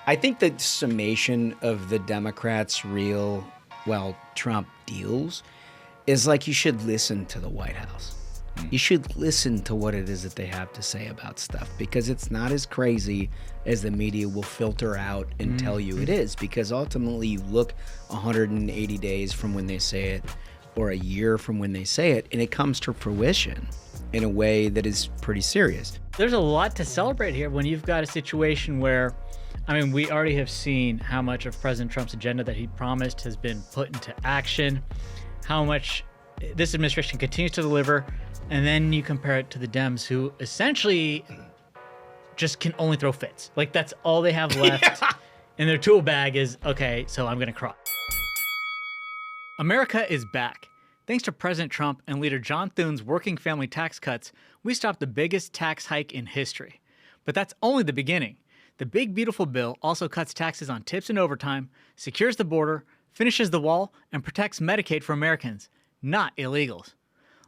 I think the summation of the Democrats' Trump deals is like you should listen to the White House. You should listen to what it is that they have to say about stuff, because it's not as crazy as the media will filter out and tell you it is, because ultimately you look 180 days from when they say it or a year from when they say it, and it comes to fruition in a way that is pretty serious. There's a lot to celebrate here when you've got a situation where, we already have seen how much of President Trump's agenda that he promised has been put into action, how much this administration continues to deliver, and then you compare it to the Dems, who essentially just can only throw fits. Like, that's all they have left in their tool bag is, okay, so I'm going to cry. America is back. Thanks to President Trump and leader John Thune's working family tax cuts, we stopped the biggest tax hike in history. But that's only the beginning. The big, beautiful bill also cuts taxes on tips and overtime, secures the border, finishes the wall, and protects Medicaid for Americans, not illegals.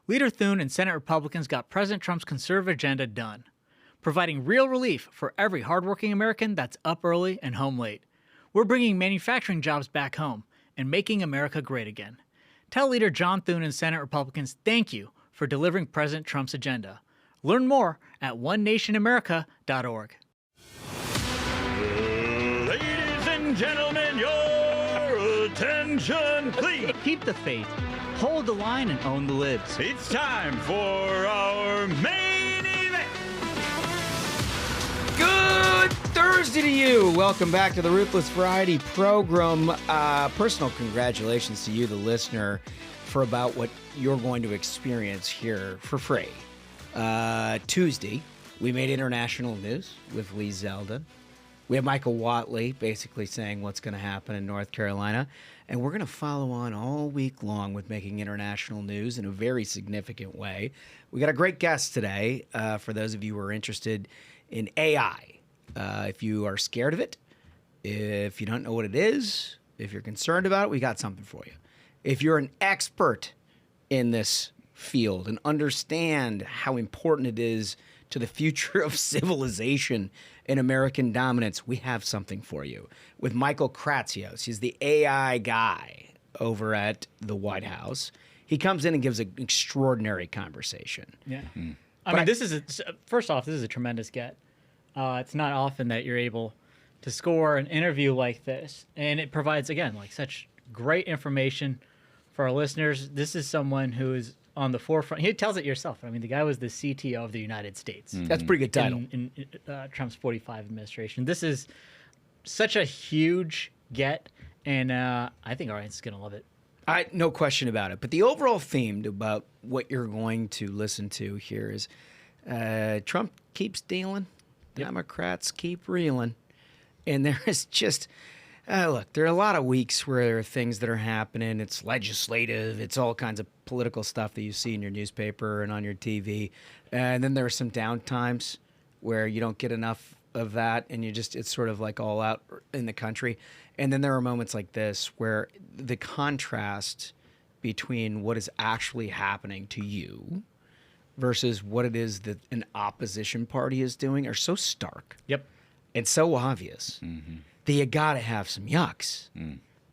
Leader Thune and Senate Republicans got President Trump's conservative agenda done, providing real relief for every hardworking American that's up early and home late. We're bringing manufacturing jobs back home and making America great again. Tell Leader John Thune and Senate Republicans thank you for delivering President Trump's agenda. Learn more at onenationamerica.org. Ladies and gentlemen, your attention, please. Keep the faith, hold the line, and own the libs. It's time for our main event. Good Thursday to you. Welcome back to the Ruthless Variety program. Personal congratulations to you, the listener, for about what you're going to experience here for free. Tuesday, we made international news with Lee Zeldin. We have Michael Whatley basically saying what's going to happen in North Carolina. And we're going to follow on all week long with making international news in a very significant way. We got a great guest today for those of you who are interested in AI. If you are scared of it, if you don't know what it is, if you're concerned about it, we got something for you. If you're an expert in this field and understand how important it is to the future of civilization and American dominance, we have something for you. With Michael Kratsios, he's the AI guy over at the White House. He comes in and gives an extraordinary conversation. Yeah. First off, this is a tremendous get. It's not often that you're able to score an interview like this, and it provides, again, like such great information for our listeners. This is someone who is on the forefront. He tells it yourself. The guy was the CTO of the United States. That's a pretty good title. In Trump's 45 administration. This is such a huge get, and I think our audience is going to love it. No question about it. But the overall theme about what you're going to listen to here is Trump keeps dealing, Democrats keep reeling. And there is just, look, there are a lot of weeks where there are things that are happening. It's legislative. It's all kinds of political stuff that you see in your newspaper and on your TV. And then there are some downtimes where you don't get enough of that, and it's sort of like all out in the country. And then there are moments like this where the contrast between what is actually happening to you versus what it is that an opposition party is doing are so stark. Yep. And so obvious that you got to have some yucks.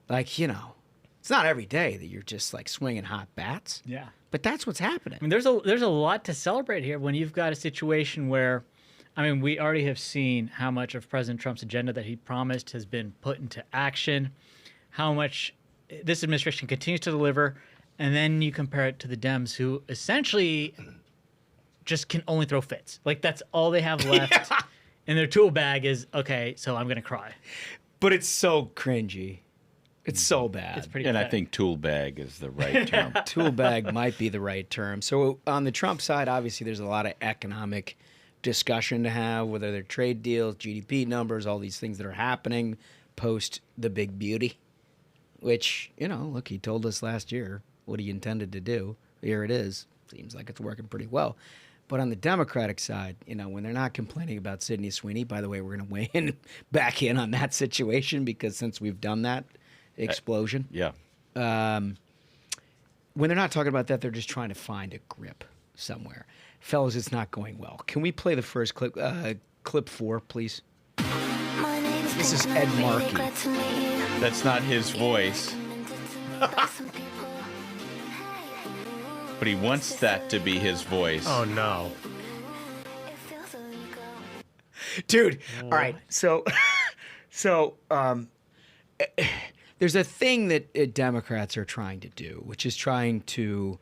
Like, it's not every day that you're just like swinging hot bats. Yeah. But that's what's happening. There's a lot to celebrate here when you've got a situation where, we already have seen how much of President Trump's agenda that he promised has been put into action, how much this administration continues to deliver, and then you compare it to the Dems, who essentially just can only throw fits. Like, that's all they have left in their tool bag is, okay, so I'm going to cry. But it's so cringy. It's so bad. It's pretty And pathetic. I think tool bag is the right term. Tool bag might be the right term. So on the Trump side, obviously, there's a lot of economic discussion to have, whether they're trade deals, GDP numbers, all these things that are happening post the big beauty, which, look, he told us last year what he intended to do. Here it is. Seems like it's working pretty well. But on the Democratic side, when they're not complaining about Sydney Sweeney, by the way, we're going to weigh back in on that situation, because since we've done that explosion. Yeah. When they're not talking about that, they're just trying to find a grip somewhere. Fellas, it's not going well. Can we play the first clip? Clip 4, please. My name's This is Ed Markey. That's not his voice. But he wants that to be his voice. Oh, no. Dude, all right. So there's a thing that Democrats are trying to do, which is trying to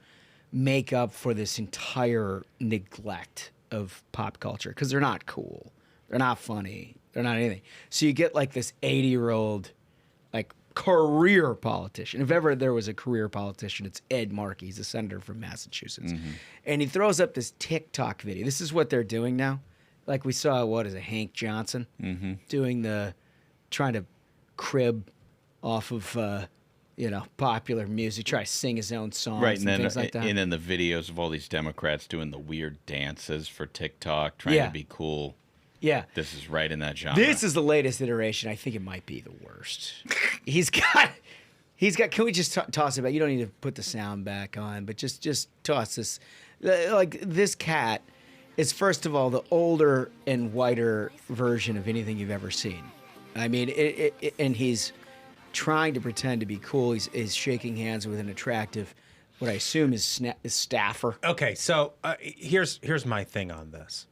make up for this entire neglect of pop culture because they're not cool. They're not funny. They're not anything. So you get like this 80-year-old like career politician. If ever there was a career politician, it's Ed Markey. He's a senator from Massachusetts. Mm-hmm. And he throws up this TikTok video. This is what they're doing now. Like we saw, Hank Johnson trying to crib off of, popular music, try to sing his own songs and things like that. And then the videos of all these Democrats doing the weird dances for TikTok, trying to be cool. Yeah. This is right in that genre. This is the latest iteration. I think it might be the worst. He's got, can we just toss it back? You don't need to put the sound back on, but just toss this. Like, this cat is, first of all, the older and whiter version of anything you've ever seen. I mean, and he's trying to pretend to be cool. He's shaking hands with an attractive, what I assume is staffer. Okay, so here's my thing on this.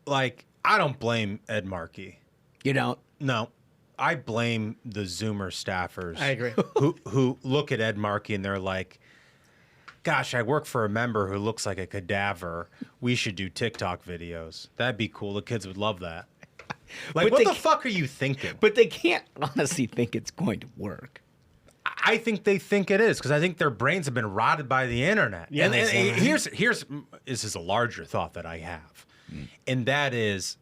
Like, I don't blame Ed Markey. You don't? No. I blame the Zoomer staffers. I agree. Who look at Ed Markey and they're like, gosh, I work for a member who looks like a cadaver. We should do TikTok videos. That'd be cool. The kids would love that. Like, what the fuck are you thinking? But they can't honestly think it's going to work. I think they think it is because I think their brains have been rotted by the internet. Yeah, and here's this is a larger thought that I have, and that is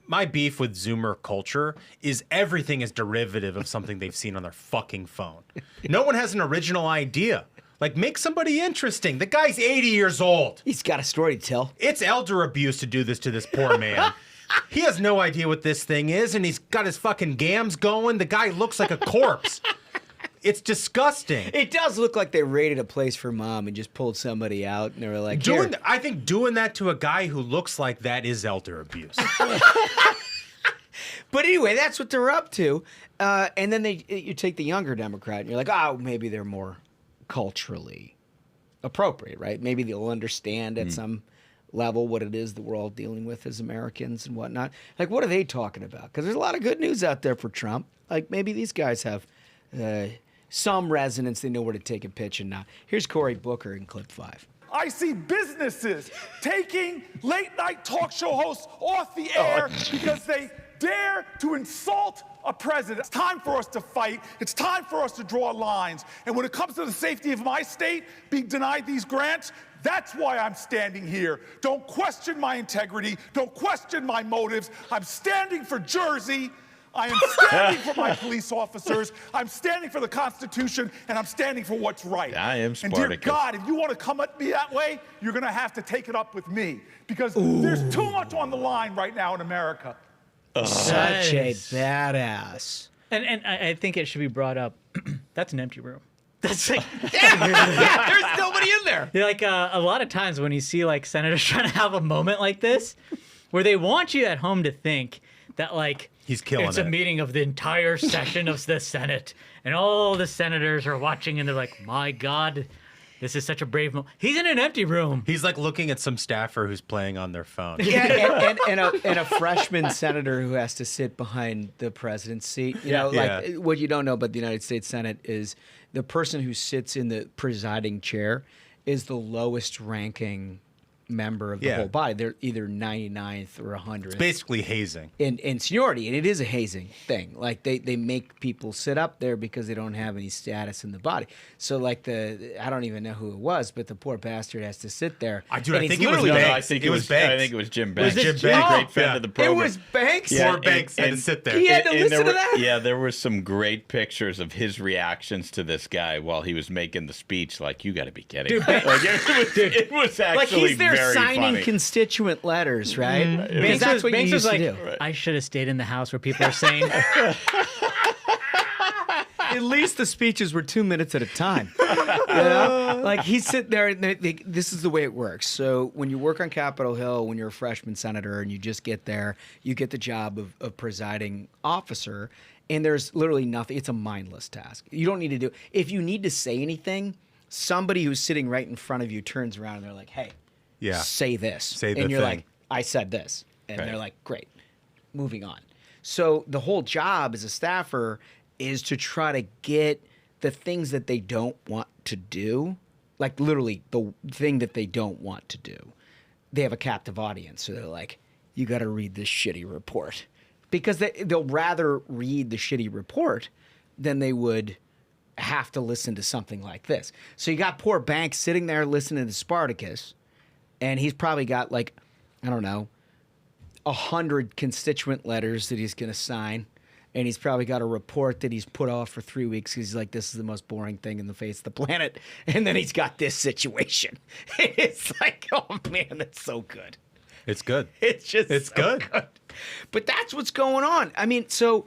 my beef with Zoomer culture is everything is derivative of something they've seen on their fucking phone. No one has an original idea. Like, make somebody interesting. The guy's 80 years old. He's got a story to tell. It's elder abuse to do this to this poor man. He has no idea what this thing is, and he's got his fucking gams going. The guy looks like a corpse. It's disgusting. It does look like they raided a place for mom and just pulled somebody out, and they were like, I think doing that to a guy who looks like that is elder abuse. But anyway, that's what they're up to. And then you take the younger Democrat, and you're like, oh, maybe they're more culturally appropriate, right? Maybe they'll understand at some level what it is that we're all dealing with as Americans and whatnot. Like, what are they talking about? Because there's a lot of good news out there for Trump. Like, maybe these guys have some resonance. They know where to take a pitch and not. Here's Cory Booker in clip 5. I see businesses taking late-night talk show hosts off the air because they dare to insult a president. It's time for us to fight. It's time for us to draw lines. And when it comes to the safety of my state being denied these grants, that's why I'm standing here. Don't question my integrity. Don't question my motives. I'm standing for Jersey. I am standing for my police officers. I'm standing for the Constitution, and I'm standing for what's right. I am Spartacus. And dear God, if you want to come at me that way, you're going to have to take it up with me because there's too much on the line right now in America. Such a badass. And I think it should be brought up. That's an empty room. That's like, yeah, there's nobody in there. Like a lot of times when you see like senators trying to have a moment like this, where they want you at home to think that like he's killing it's a meeting of the entire session of the Senate, and all the senators are watching, and they're like, "My God, this is such a brave moment." He's in an empty room. He's like looking at some staffer who's playing on their phone. Yeah, and a freshman senator who has to sit behind the president's seat. You know, like what you don't know about the United States Senate is the person who sits in the presiding chair is the lowest ranking member of the whole body. They're either 99th or 100th. It's basically hazing. In seniority, and it is a hazing thing. Like they make people sit up there because they don't have any status in the body. So like I don't even know who it was, but the poor bastard has to sit there. I think it was Banks. I think it was Banks. I think it was Jim Banks. Was it Jim Banks? Great friend of the program. It was Banks? Poor Banks had to sit there. He had to listen to that? Yeah, there were some great pictures of his reactions to this guy while he was making the speech. Like, you got to be kidding. Dude, like, it was actually like he's there very signing funny. Constituent letters, right? Because Banks that's what you used was to like, do. I should have stayed in the house where people are saying. At least the speeches were 2 minutes at a time. You know? Like he's sitting there, and this is the way it works. So when you work on Capitol Hill, when you're a freshman senator and you just get there, you get the job of presiding officer, and there's literally nothing. It's a mindless task. You don't need to do. If you need to say anything, somebody who's sitting right in front of you turns around and they're like, "Hey, say this," Say the and you're thing. like, "I said this," and Right. they're like, "Great, moving on." So the whole job as a staffer is to try to get the things that they don't want to do, like literally the thing that they don't want to do. They have a captive audience, so they're like, "You got to read this shitty report," because they'll rather read the shitty report than they would have to listen to something like this. So you got poor Banks sitting there listening to Spartacus, and he's probably got like, I don't know, 100 constituent letters that he's going to sign, and he's probably got a report that he's put off for 3 weeks because he's like, this is the most boring thing in the face of the planet. And then he's got this situation. It's like, oh man, that's so good. It's good. It's just It's so good. But that's what's going on. I mean, so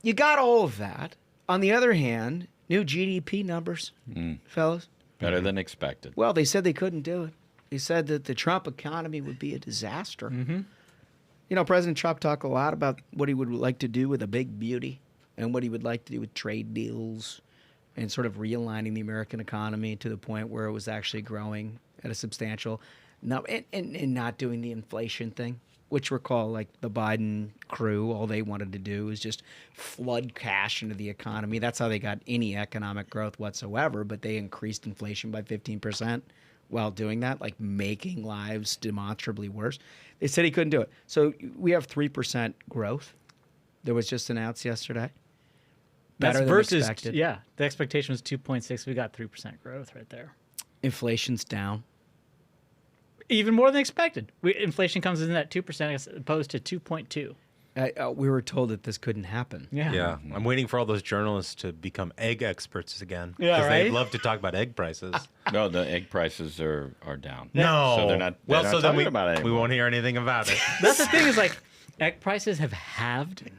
you got all of that. On the other hand, new GDP numbers, fellas. Better than expected. Well, they said they couldn't do it. They said that the Trump economy would be a disaster. You know, President Trump talked a lot about what he would like to do with a big beauty and what he would like to do with trade deals and sort of realigning the American economy to the point where it was actually growing at a substantial and not doing the inflation thing, which recall like the Biden crew, all they wanted to do is just flood cash into the economy. That's how they got any economic growth whatsoever, but they increased inflation by 15%. While doing that, like making lives demonstrably worse. They said he couldn't do it. So we have 3% growth that was just announced yesterday. That's Better than versus, expected. yeah, the expectation was 2.6. We got 3% growth right there. Inflation's down. Even more than expected. Inflation comes in at 2% as opposed to 2.2. We were told that this couldn't happen. Yeah, I'm waiting for all those journalists to become egg experts again. Yeah, Because right? they love to talk about egg prices. No, the egg prices are down. No. So they're not, well, they're so not then talking we, about it we anymore. won't hear anything about it. That's the thing is like egg prices have halved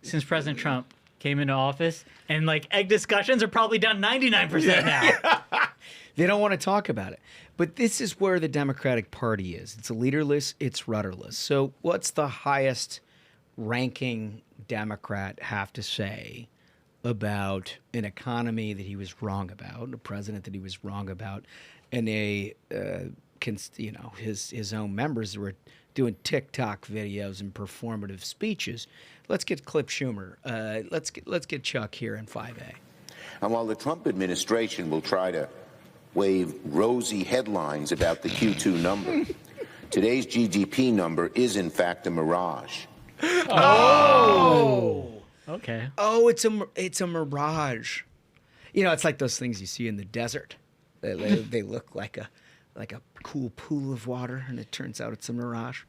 since President Trump came into office, and like egg discussions are probably down 99% now. They don't want to talk about it. But this is where the Democratic Party is. It's a leaderless, it's rudderless. So what's the highest ranking Democrat have to say about an economy that he was wrong about, a president that he was wrong about, and his own members were doing TikTok videos and performative speeches? Let's get Clip Schumer. Let's get Chuck here in 5A. And while the Trump administration will try to wave rosy headlines about the Q2 number, today's GDP number is in fact a mirage. Okay. Oh, it's a mirage. You know, it's like those things you see in the desert. They look like a cool pool of water, and it turns out it's a mirage.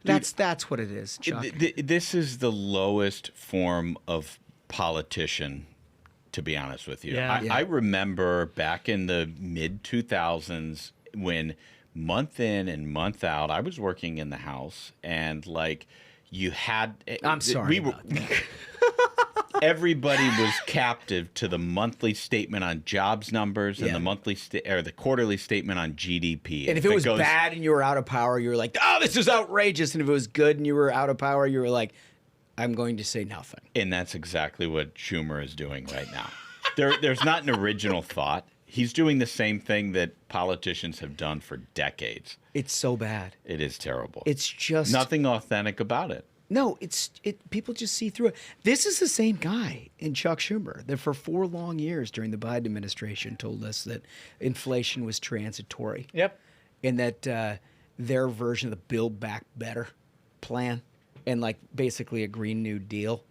That's what it is, Chuck. This is the lowest form of politician, to be honest with you. Yeah. I remember back in the mid 2000s when month in and month out, I was working in the House, and like you had. I'm sorry. Everybody was captive to the monthly statement on jobs numbers and the monthly or the quarterly statement on GDP. And if it was bad and you were out of power, you were like, "Oh, this is outrageous." And if it was good and you were out of power, you were like, "I'm going to say nothing." And that's exactly what Schumer is doing right now. There's not an original thought. He's doing the same thing that politicians have done for decades. It's so bad. It is terrible. It's just nothing authentic about it. No, people just see through it. This is the same guy in Chuck Schumer that for 4 long years during the Biden administration told us that inflation was transitory. Yep. And that their version of the Build Back Better plan and like basically a Green New Deal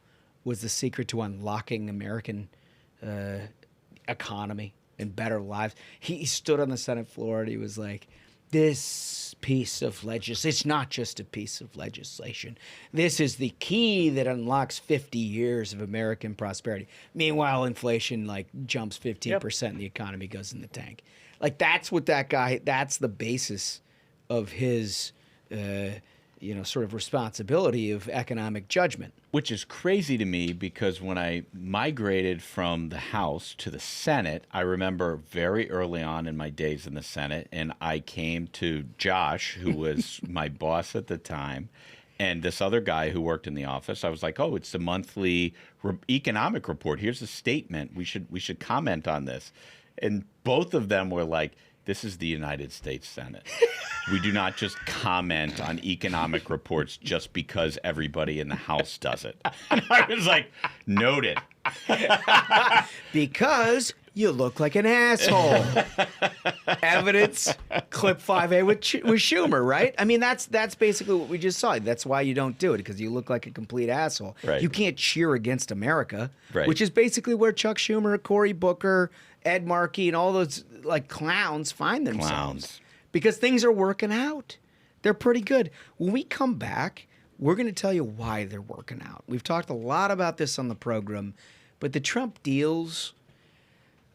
was the secret to unlocking American economy and better lives. He stood on the Senate floor and he was like, this piece of legislation, it's not just a piece of legislation. This is the key that unlocks 50 years of American prosperity. Meanwhile, inflation like jumps 15% and the economy goes in the tank. Like that's what that guy, that's the basis of his sort of responsibility of economic judgment. Which is crazy to me because when I migrated from the House to the Senate, I remember very early on in my days in the Senate, and I came to Josh, who was my boss at the time, and this other guy who worked in the office. I was like, "Oh, it's the monthly economic report. Here's a statement. We should comment on this." And both of them were like, "This is the United States Senate. We do not just comment on economic reports just because everybody in the House does it." And I was like, "Noted." Because you look like an asshole. Evidence, clip 5A with Schumer, right? I mean, that's basically what we just saw. That's why you don't do it, because you look like a complete asshole. Right. You can't cheer against America, Right. which is basically where Chuck Schumer, Cory Booker, Ed Markey, and all those like clowns find themselves. Clowns. Because things are working out. They're pretty good. When we come back, we're going to tell you why they're working out. We've talked a lot about this on the program, but the Trump deals,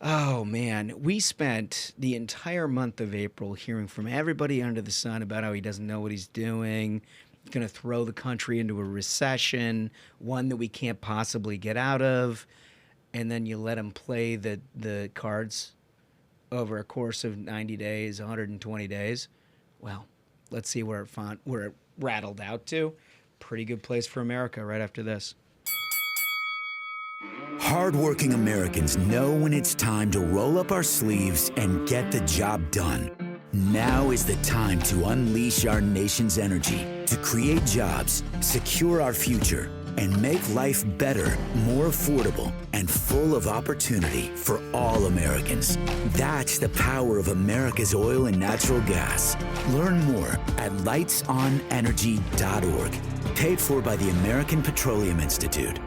oh man, we spent the entire month of April hearing from everybody under the sun about how he doesn't know what he's doing. He's going to throw the country into a recession, one that we can't possibly get out of. And then you let him play the cards over a course of 90 days, 120 days. Well, let's see where it rattled out to. Pretty good place for America right after this. Hardworking Americans know when it's time to roll up our sleeves and get the job done. Now is the time to unleash our nation's energy to create jobs, secure our future, and make life better, more affordable, and full of opportunity for all Americans. That's the power of America's oil and natural gas. Learn more at lightsonenergy.org. Paid for by the American Petroleum Institute.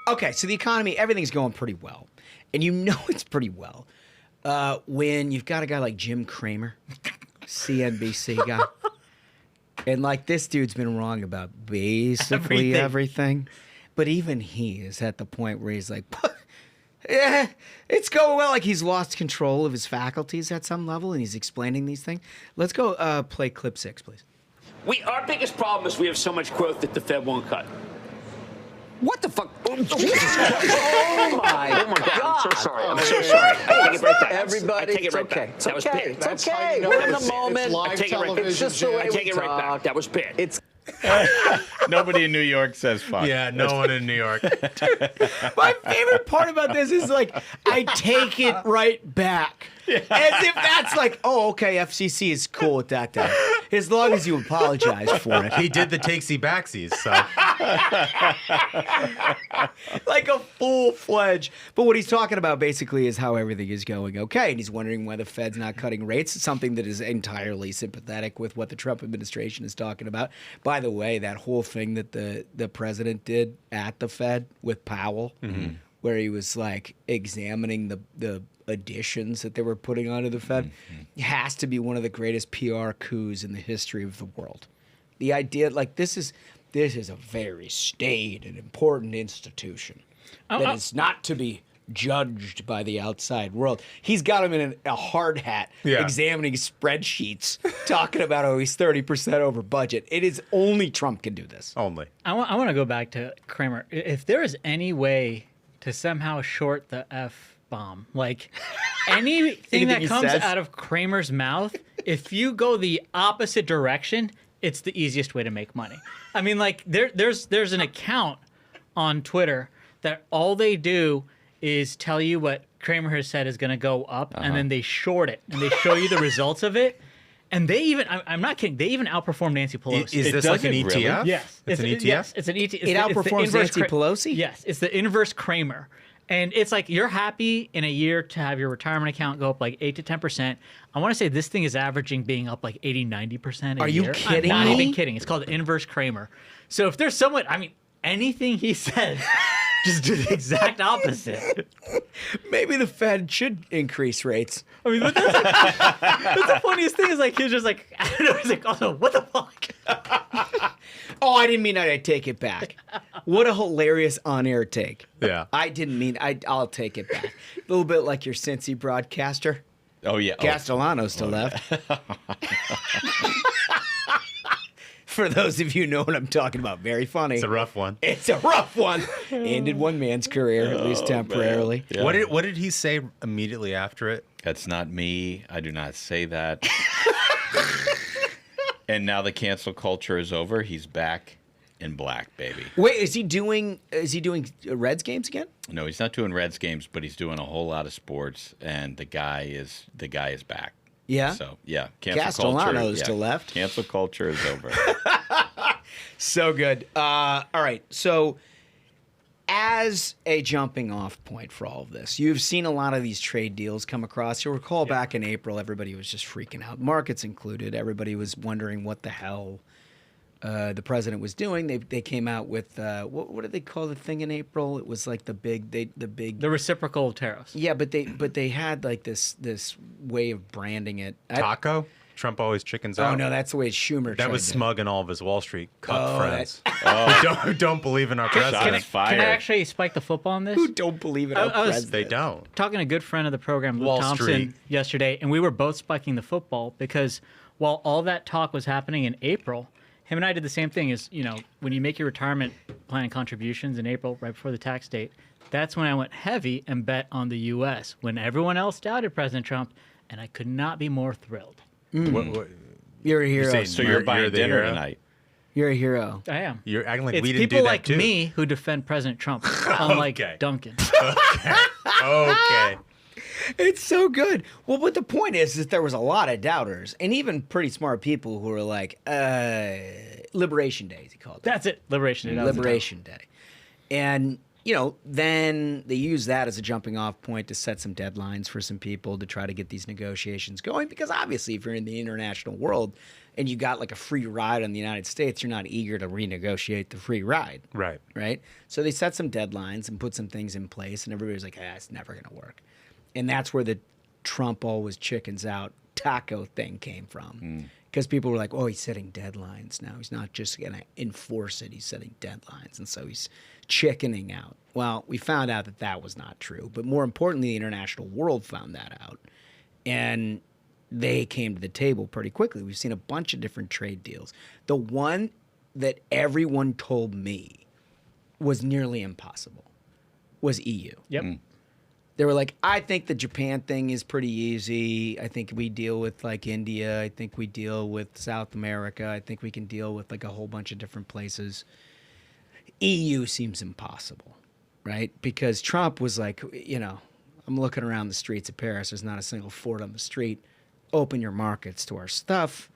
Okay, so the economy, everything's going pretty well. And you know it's pretty well when you've got a guy like Jim Kramer, CNBC guy. And like this dude's been wrong about basically everything. But even he is at the point where he's like, yeah, it's going well. Like he's lost control of his faculties at some level and he's explaining these things. Let's go play clip 6, please. Our biggest problem is we have so much growth that the Fed won't cut. What the fuck? Oh, Jesus Christ. Oh my God. I'm so sorry. I take it right back. Everybody, I take it right okay. back. That was bad. It's okay. We're in the moment. I take it right back. It's just the way I take we it right back. talk. That was bad. It's Nobody in New York says fuck. Yeah, no one in New York. My favorite part about this is like, I take it right back. Yeah. As if that's like, oh, okay, FCC is cool with that then. As long as you apologize for it. He did the takesy backsies, so. Like a full-fledged. But what he's talking about basically is how everything is going okay. And he's wondering why the Fed's not cutting rates, something that is entirely sympathetic with what the Trump administration is talking about. By the way, that whole thing that the president did at the Fed with Powell, where he was like examining the additions that they were putting onto the Fed, has to be one of the greatest PR coups in the history of the world. The idea, like, this is a very staid and important institution that is not to be judged by the outside world. He's got him in a hard hat, examining spreadsheets, talking about how he's 30% over budget. It is only Trump can do this. Only. I want to go back to Kramer. If there is any way to somehow short the F-bomb, like anything that comes out of Kramer's mouth, if you go the opposite direction, it's the easiest way to make money. I mean, like there's an account on Twitter that all they do is tell you what Kramer has said is going to go up, and then they short it, and they show you the results of it. And they even, I'm not kidding, they even outperform Nancy Pelosi. Is this like an ETF? Really? Yes. It's an ETF? Yes, it's an ETF. It outperforms Nancy Pelosi? Yes, it's the inverse Kramer. And it's like you're happy in a year to have your retirement account go up like 8 to 10%. I want to say this thing is averaging being up like 80, 90% a year. Are you kidding I'm not me? even kidding. It's called inverse Kramer. So if there's someone, I mean, anything he says, just do the exact opposite. Maybe the Fed should increase rates. I mean, but that's the funniest thing is like, he's just like, I don't know, he's like, oh, what the fuck? Oh, I didn't mean I take it back. What a hilarious on-air take. Yeah. I didn't mean, I'll take it back. A little bit like your Cincy broadcaster. Oh, yeah. Castellanos to left. For those of you who know what I'm talking about, very funny. It's a rough one. It's a rough one. Ended one man's career, at least temporarily. Yeah. What did he say immediately after it? That's not me. I do not say that. And now the cancel culture is over. He's back in black, baby. Wait, is he doing Reds games again? No, he's not doing Reds games, but he's doing a whole lot of sports, and the guy is back. Yeah. So yeah, cancel Castellano's culture. to left. Cancel culture is over. So good. All right. So, as a jumping off point for all of this, you've seen a lot of these trade deals come across. You'll recall back in April, everybody was just freaking out, markets included. Everybody was wondering what the hell the president was doing. They came out with what did they call the thing in April? It was like the reciprocal tariffs. Yeah, but they had like this way of branding it. Taco? Trump always chickens out. Oh no, that's the way Schumer. That was smug and all of his Wall Street cut friends. Who don't believe in our Can president. I actually spike the football on this? Who don't believe in our president? They don't. Talking to a good friend of the program, Luke Wall Thompson, Street. yesterday, and we were both spiking the football because while all that talk was happening in April, him and I did the same thing. Is when you make your retirement plan contributions in April, right before the tax date, that's when I went heavy and bet on the U.S. when everyone else doubted President Trump, and I could not be more thrilled. What, You're a hero. So you're buying the dinner hero? tonight. You're a hero. I am. You're acting like It's we didn't do people that like too. me who defend President Trump, unlike Okay. Duncan. Okay. It's so good. Well, but the point is that there was a lot of doubters and even pretty smart people who were like, Liberation Day, as he called it. That's it. Liberation Day. That was the Liberation Day. And, then they use that as a jumping off point to set some deadlines for some people to try to get these negotiations going. Because obviously, if you're in the international world and you got like a free ride in the United States, you're not eager to renegotiate the free ride. Right. Right? So they set some deadlines and put some things in place, and everybody's like, it's never going to work. And that's where the Trump always chickens out taco thing came from. Because people were like, he's setting deadlines now. He's not just going to enforce it. He's setting deadlines. And so he's chickening out. Well, we found out that that was not true. But more importantly, the international world found that out. And they came to the table pretty quickly. We've seen a bunch of different trade deals. The one that everyone told me was nearly impossible was EU. Yep. They were like, I think the Japan thing is pretty easy. I think we deal with like India. I think we deal with South America. I think we can deal with like a whole bunch of different places. EU seems impossible, right? Because Trump was like, I'm looking around the streets of Paris. There's not a single Ford on the street. Open your markets to our stuff.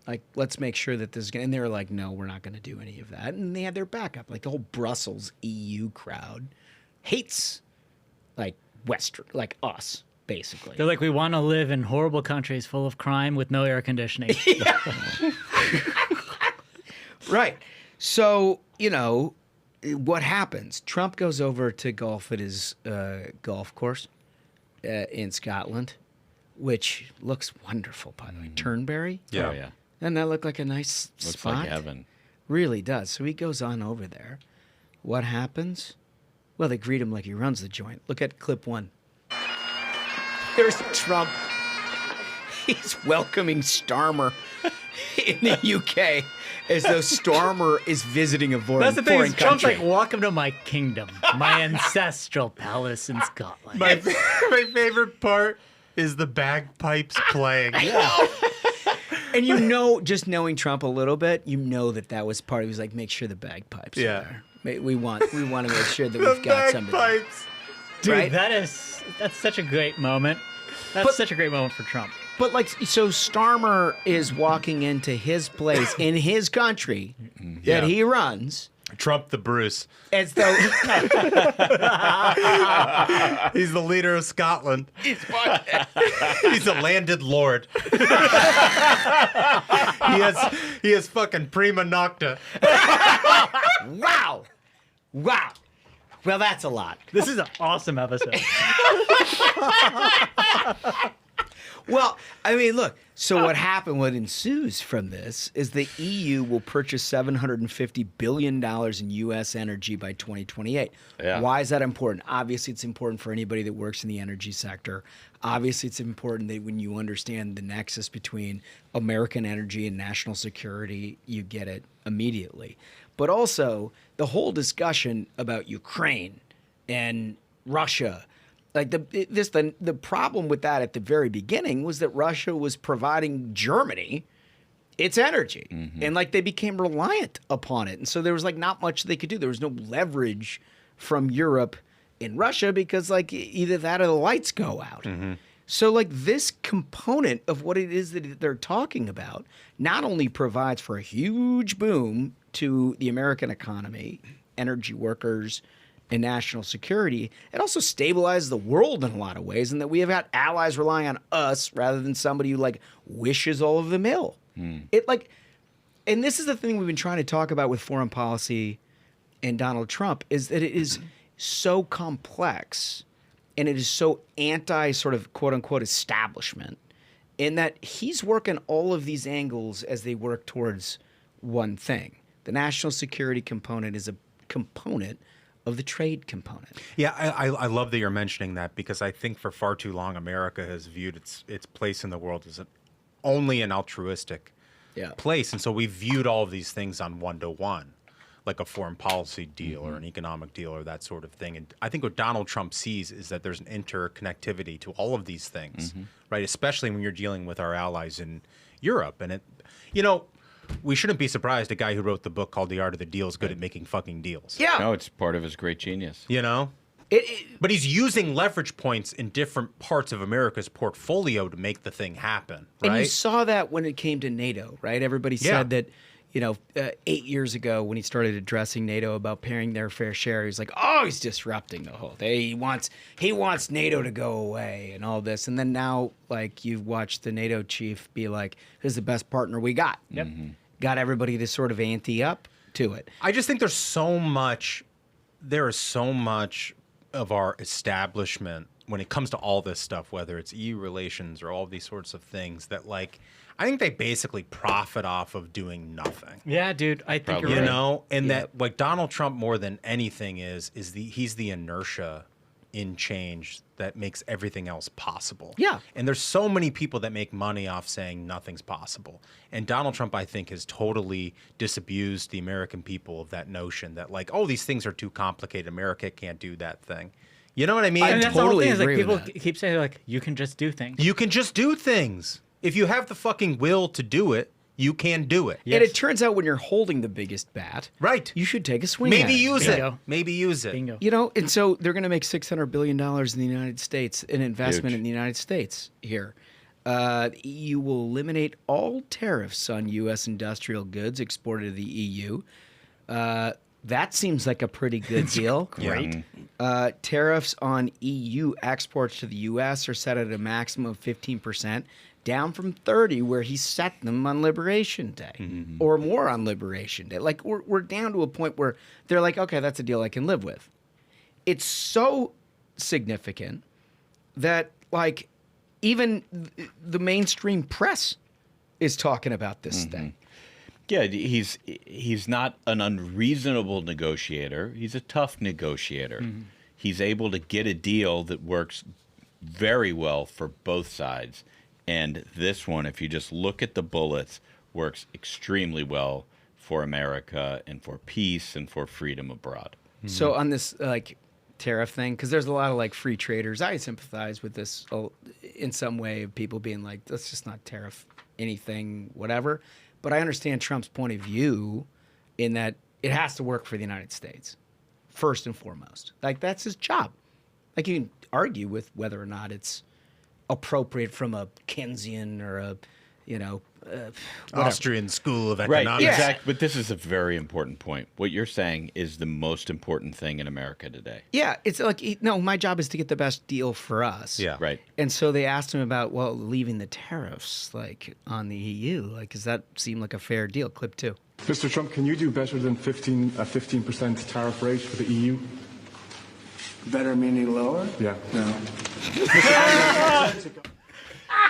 Like, let's make sure that this is going to... And they were like, no, we're not going to do any of that. And they had their backup. Like, the whole Brussels EU crowd hates, like, Western, like us, basically. They're like, we want to live in horrible countries full of crime with no air conditioning. Right. So, what happens? Trump goes over to golf at his golf course in Scotland, which looks wonderful, by the way. Turnberry. Yeah. Oh, yeah. Doesn't that look like a nice Looks spot? like heaven. Really does. So he goes on over there. What happens? Well, they greet him like he runs the joint. Look at clip 1. There's Trump. He's welcoming Starmer in the UK as though Starmer is visiting a foreign That's the thing. foreign Is Trump's country. like, welcome to my kingdom, my ancestral palace in Scotland. My favorite part is the bagpipes playing. And just knowing Trump a little bit, that was part. He was like, make sure the bagpipes are there. We want to make sure that we've got some of that. Bagpipes. Dude, right? that's such a great moment. That's such a great moment for Trump. But so Starmer is walking into his place in his country that he runs. Trump the Bruce. As though He's the leader of Scotland. He's a landed lord. he has fucking prima nocta. wow. Well, that's a lot. This is an awesome episode. Well, I mean, look. So what happened, what ensues from this is the EU will purchase $750 billion in U.S. energy by 2028. Yeah. Why is that important? Obviously, it's important for anybody that works in the energy sector. Obviously, it's important that when you understand the nexus between American energy and national security, you get it immediately. But also, the whole discussion about Ukraine and Russia, like the problem with that at the very beginning was that Russia was providing Germany its energy, and like they became reliant upon it, and so there was like not much they could do. There was no leverage from Europe in Russia because like either that or the lights go out. So like this component of what it is that they're talking about not only provides for a huge boom to the American economy, energy workers, and national security, it also stabilizes the world in a lot of ways, and that we have got allies relying on us rather than somebody who like wishes all of them ill. It like, and this is the thing we've been trying to talk about with foreign policy and Donald Trump is that it is so complex and it is so anti sort of quote unquote establishment in that he's working all of these angles as they work towards one thing. The national security component is a component of the trade component. Yeah, I love that you're mentioning that because I think for far too long America has viewed its place in the world as only an altruistic place, and so we viewed all of these things on one-to-one, like a foreign policy deal or an economic deal or that sort of thing. And I think what Donald Trump sees is that there's an interconnectivity to all of these things, right? Especially when you're dealing with our allies in Europe, and we shouldn't be surprised a guy who wrote the book called The Art of the Deal is good at making fucking deals. Yeah. No, it's part of his great genius. You know? But he's using leverage points in different parts of America's portfolio to make the thing happen, right? And you saw that when it came to NATO, right? Everybody said that, 8 years ago when he started addressing NATO about paying their fair share, he's like, oh, he's disrupting the whole thing. He wants NATO to go away and all this. And then now, like, you've watched the NATO chief be like, who's the best partner we got? Yep. Got everybody to sort of ante up to it. I just think there is so much of our establishment when it comes to all this stuff, whether it's EU relations or all these sorts of things, that like I think they basically profit off of doing nothing. Yeah, dude, I think you're right. And that like Donald Trump more than anything he's the inertia in change that makes everything else possible. Yeah. And there's so many people that make money off saying nothing's possible. And Donald Trump, I think, has totally disabused the American people of that notion that like, oh, these things are too complicated. America can't do that thing. You know what I mean? And that's the whole totally thing is like agree with people that. keep saying like you can just do things. You can just do things. If you have the fucking will to do it, you can do it. And it turns out when you're holding the biggest bat, Right. you should take a swing Maybe at it. use Bingo. it. Maybe use it. Bingo. And so they're going to make $600 billion in the United States, an investment Huge. in the United States here. The EU will eliminate all tariffs on U.S. industrial goods exported to the EU. That seems like a pretty good deal. Great. Tariffs on EU exports to the U.S. are set at a maximum of 15%, down from 30%, where he set them on Liberation Day, or more on Liberation Day. Like, we're down to a point where they're like, okay, that's a deal I can live with. It's so significant that, like, even the mainstream press is talking about this thing. Yeah, he's not an unreasonable negotiator. He's a tough negotiator. He's able to get a deal that works very well for both sides. And this one, if you just look at the bullets, works extremely well for America and for peace and for freedom abroad. So on this, like, tariff thing, because there's a lot of, like, free traders. I sympathize with this in some way of people being like, let's just not tariff anything, whatever. But I understand Trump's point of view in that it has to work for the United States, first and foremost. Like, that's his job. Like, you can argue with whether or not it's appropriate from a Keynesian or a, Austrian School of Right, Economics. exactly. But this is a very important point. What you're saying is the most important thing in America today. Yeah, it's like, no, my job is to get the best deal for us. Yeah. Right. And so they asked him about, well, leaving the tariffs, like, on the EU. Like, does that seem like a fair deal? Clip 2. Mr. Trump, can you do better than a 15% tariff rate for the EU? Better meaning lower? Yeah. No.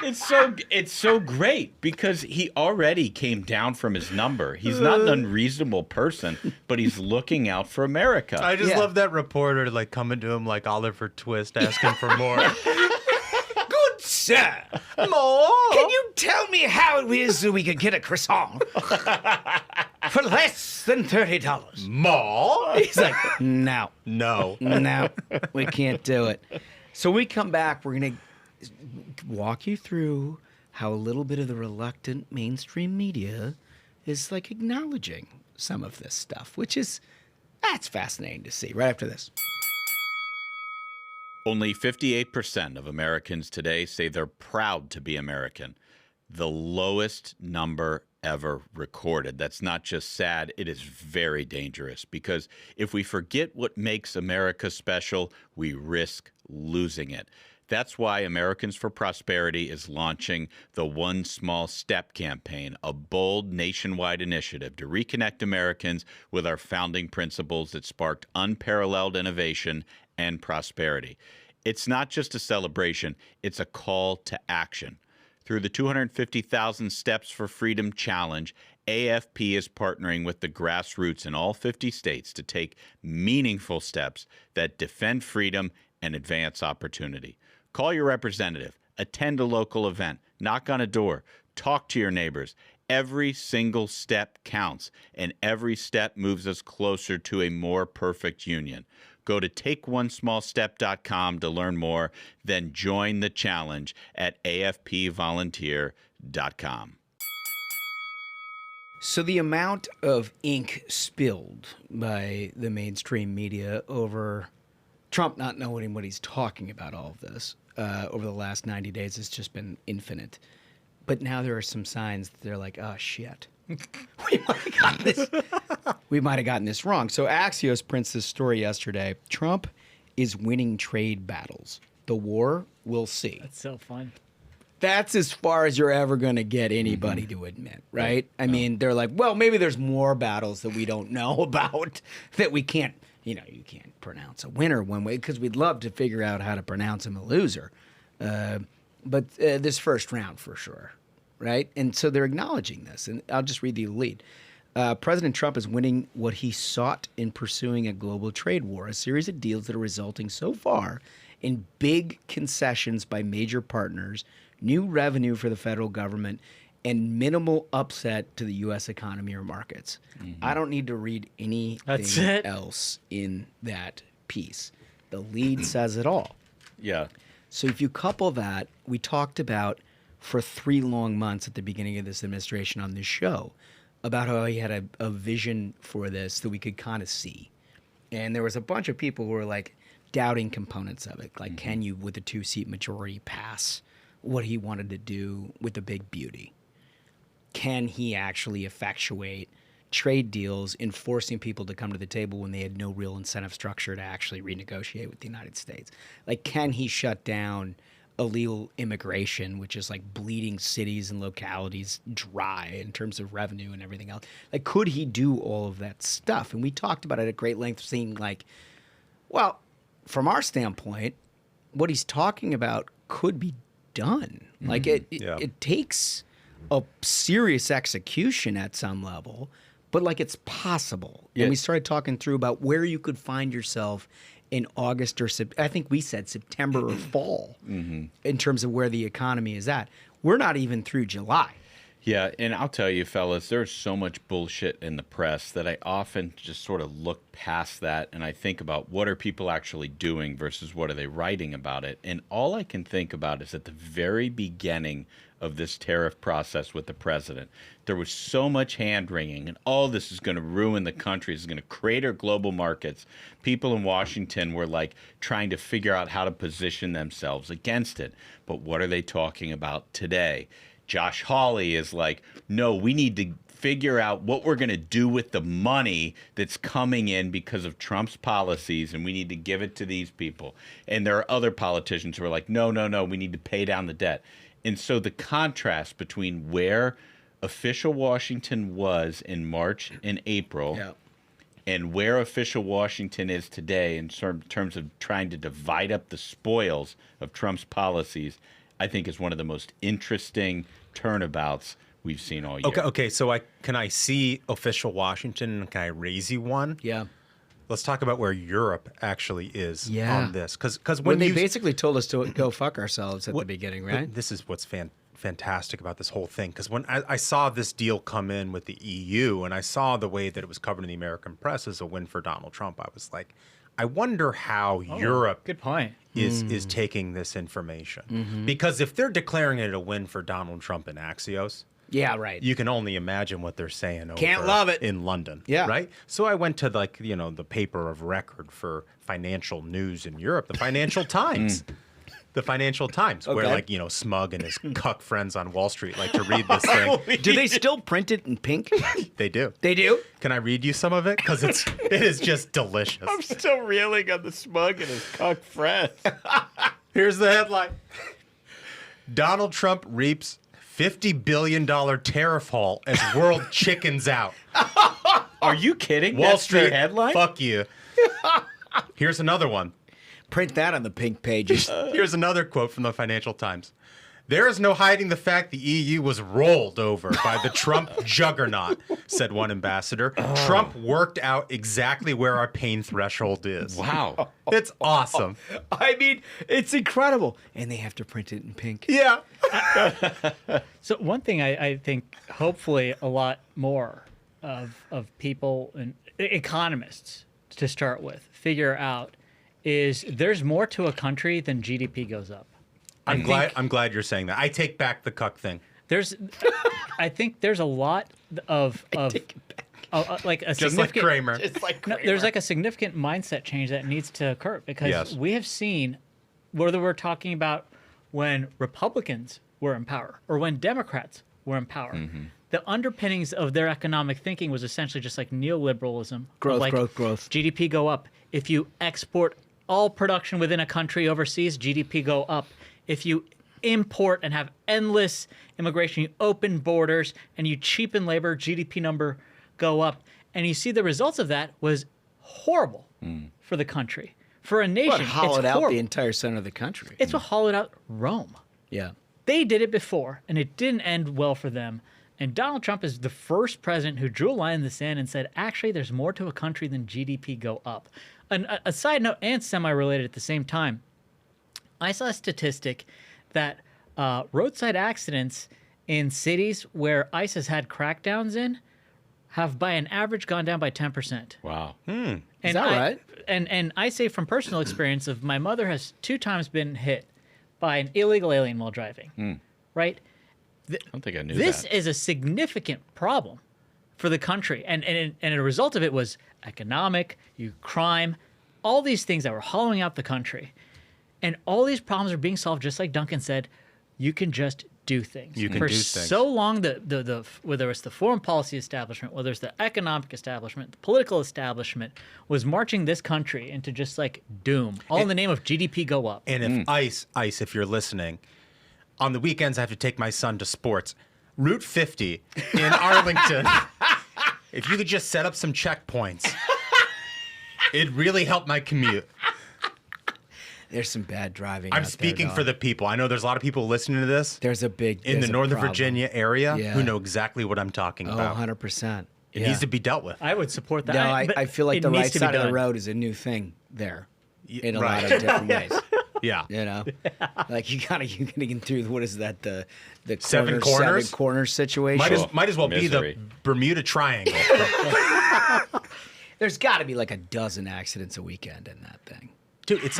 It's so great because he already came down from his number. He's not an unreasonable person, but he's looking out for America. I just love that reporter like coming to him like Oliver Twist asking for more. Good sir, More? can you tell me how it is that we could get a croissant for less than $30? More? He's like, no, No. we can't do it. So we come back, we're going to walk you through how a little bit of the reluctant mainstream media is like acknowledging some of this stuff, which is, that's fascinating to see right after this. Only 58% of Americans today say they're proud to be American. The lowest number ever recorded. That's not just sad, it is very dangerous because if we forget what makes America special, we risk losing it. That's why Americans for Prosperity is launching the One Small Step campaign, a bold nationwide initiative to reconnect Americans with our founding principles that sparked unparalleled innovation and prosperity. It's not just a celebration, it's a call to action. Through the 250,000 Steps for Freedom Challenge, AFP is partnering with the grassroots in all 50 states to take meaningful steps that defend freedom and advance opportunity. Call your representative, attend a local event, knock on a door, talk to your neighbors. Every single step counts, and every step moves us closer to a more perfect union. Go to takeonesmallstep.com to learn more, then join the challenge at afpvolunteer.com. So the amount of ink spilled by the mainstream media over Trump not knowing what he's talking about all of this over the last 90 days has just been infinite. But now there are some signs that they're like, oh, shit. We might have gotten this wrong. So Axios prints this story yesterday. Trump is winning trade battles. The war, we'll see. That's so fun. That's as far as you're ever going to get anybody to admit, right? I mean, they're like, well, maybe there's more battles that we don't know about that we can't, you can't pronounce a winner one way because we'd love to figure out how to pronounce him a loser. But this first round for sure, right? And so they're acknowledging this. And I'll just read the lead. President Trump is winning what he sought in pursuing a global trade war, a series of deals that are resulting so far in big concessions by major partners, new revenue for the federal government, and minimal upset to the U.S. economy or markets. I don't need to read anything else in that piece. The lead says it all. Yeah. So if you couple that, we talked about for 3 long months at the beginning of this administration on this show about how he had a vision for this that we could kind of see. And there was a bunch of people who were like doubting components of it. Like, can you, with a 2-seat majority, pass what he wanted to do with the big beauty? Can he actually effectuate trade deals in forcing people to come to the table when they had no real incentive structure to actually renegotiate with the United States? Like, can he shut down illegal immigration, which is like bleeding cities and localities dry in terms of revenue and everything else? Like, could he do all of that stuff? And we talked about it at great length, seeing like, well, from our standpoint, what he's talking about could be done. Like it takes a serious execution at some level, but like it's possible. And we started talking through about where you could find yourself in August or I think we said September or fall in terms of where the economy is at. We're not even through July. Yeah, and I'll tell you, fellas, there's so much bullshit in the press that I often just sort of look past that and I think about what are people actually doing versus what are they writing about it. And all I can think about is at the very beginning of this tariff process with the president, there was so much hand-wringing and all this is going to ruin the country, is going to crater global markets. People in Washington were like trying to figure out how to position themselves against it. But what are they talking about today? Josh Hawley is like, no, we need to figure out what we're going to do with the money that's coming in because of Trump's policies, and we need to give it to these people. And there are other politicians who are like, no, we need to pay down the debt. And so the contrast between where official Washington was in March and April and where official Washington is today in terms of trying to divide up the spoils of Trump's policies, I think is one of the most interesting turnabouts we've seen all year. Okay. So can I see official Washington and can I raise you one? Yeah. Let's talk about where Europe actually is on this, because when they basically told us to go fuck ourselves at the beginning, right? This is what's fantastic about this whole thing, because when I saw this deal come in with the EU and I saw the way that it was covered in the American press as a win for Donald Trump, I was like, I wonder how Europe good point. is taking this information. Because if they're declaring it a win for Donald Trump and Axios, yeah, right. you can only imagine what they're saying Can't over love it. in London. Yeah. Right? So I went to the paper of record for financial news in Europe, the Financial Times. The Financial Times, where Smug and his cuck friends on Wall Street like to read this thing. Do they still print it in pink? They do. They do? Can I read you some of it? Because it is just delicious. I'm still reeling on the Smug and his cuck friends. Here's the headline. Donald Trump reaps $50 billion tariff haul as world chickens out. Are you kidding? Wall That's Street the headline? Fuck you. Here's another one. Print that on the pink pages. Here's another quote from the Financial Times. There is no hiding the fact the EU was rolled over by the Trump juggernaut, said one ambassador. Trump worked out exactly where our pain threshold is. Wow. It's awesome. I mean, it's incredible. And they have to print it in pink. Yeah. So one thing I think hopefully a lot more of people and economists to start with figure out is there's more to a country than GDP goes up. I'm glad you're saying that. I take back the cuck thing. I think there's a lot of like a just like Kramer. There's like a significant mindset change that needs to occur because we have seen whether we're talking about when Republicans were in power or when Democrats were in power. The underpinnings of their economic thinking was essentially just like neoliberalism. Growth. GDP go up. If you export all production within a country overseas, GDP go up. If you import and have endless immigration, you open borders and you cheapen labor, GDP number go up. And you see the results of that was horrible for the country. For a nation, What hollowed it's out horrible. the entire center of the country? It's what hollowed out Rome. Yeah. They did it before, and it didn't end well for them. And Donald Trump is the first president who drew a line in the sand and said, actually, there's more to a country than GDP go up. A side note and semi-related at the same time, I saw a statistic that roadside accidents in cities where ICE has had crackdowns in have by an average gone down by 10%. Wow. And Is that right? And I say from personal experience of my mother has 2 times been hit by an illegal alien while driving, right? I don't think I knew This that. is a significant problem for the country. And a result of it was economic, crime, all these things that were hollowing out the country. And all these problems are being solved, just like Duncan said, you can just do things. You can for do things. so long, the whether it's the foreign policy establishment, whether it's the economic establishment, the political establishment, was marching this country into just like doom, all in the name of GDP go up. And if ICE, if you're listening, on the weekends I have to take my son to sports. Route 50 in Arlington. If you could just set up some checkpoints, it'd really help my commute. There's some bad driving. I'm speaking for the people. I know there's a lot of people listening to this. There's a big in the Northern problem. Virginia area Yeah. who know exactly what I'm talking about. 100%. It needs to be dealt with. I would support that. No, I feel like it the needs right to be side of the done. road is a new thing there in a right. lot of different ways. Yeah. You know, like you gotta get through what is that the Seven corner, corners? 7 corner situation. Might as well Misery. be the Bermuda Triangle. There's got to be like a dozen accidents a weekend in that thing. Dude, it's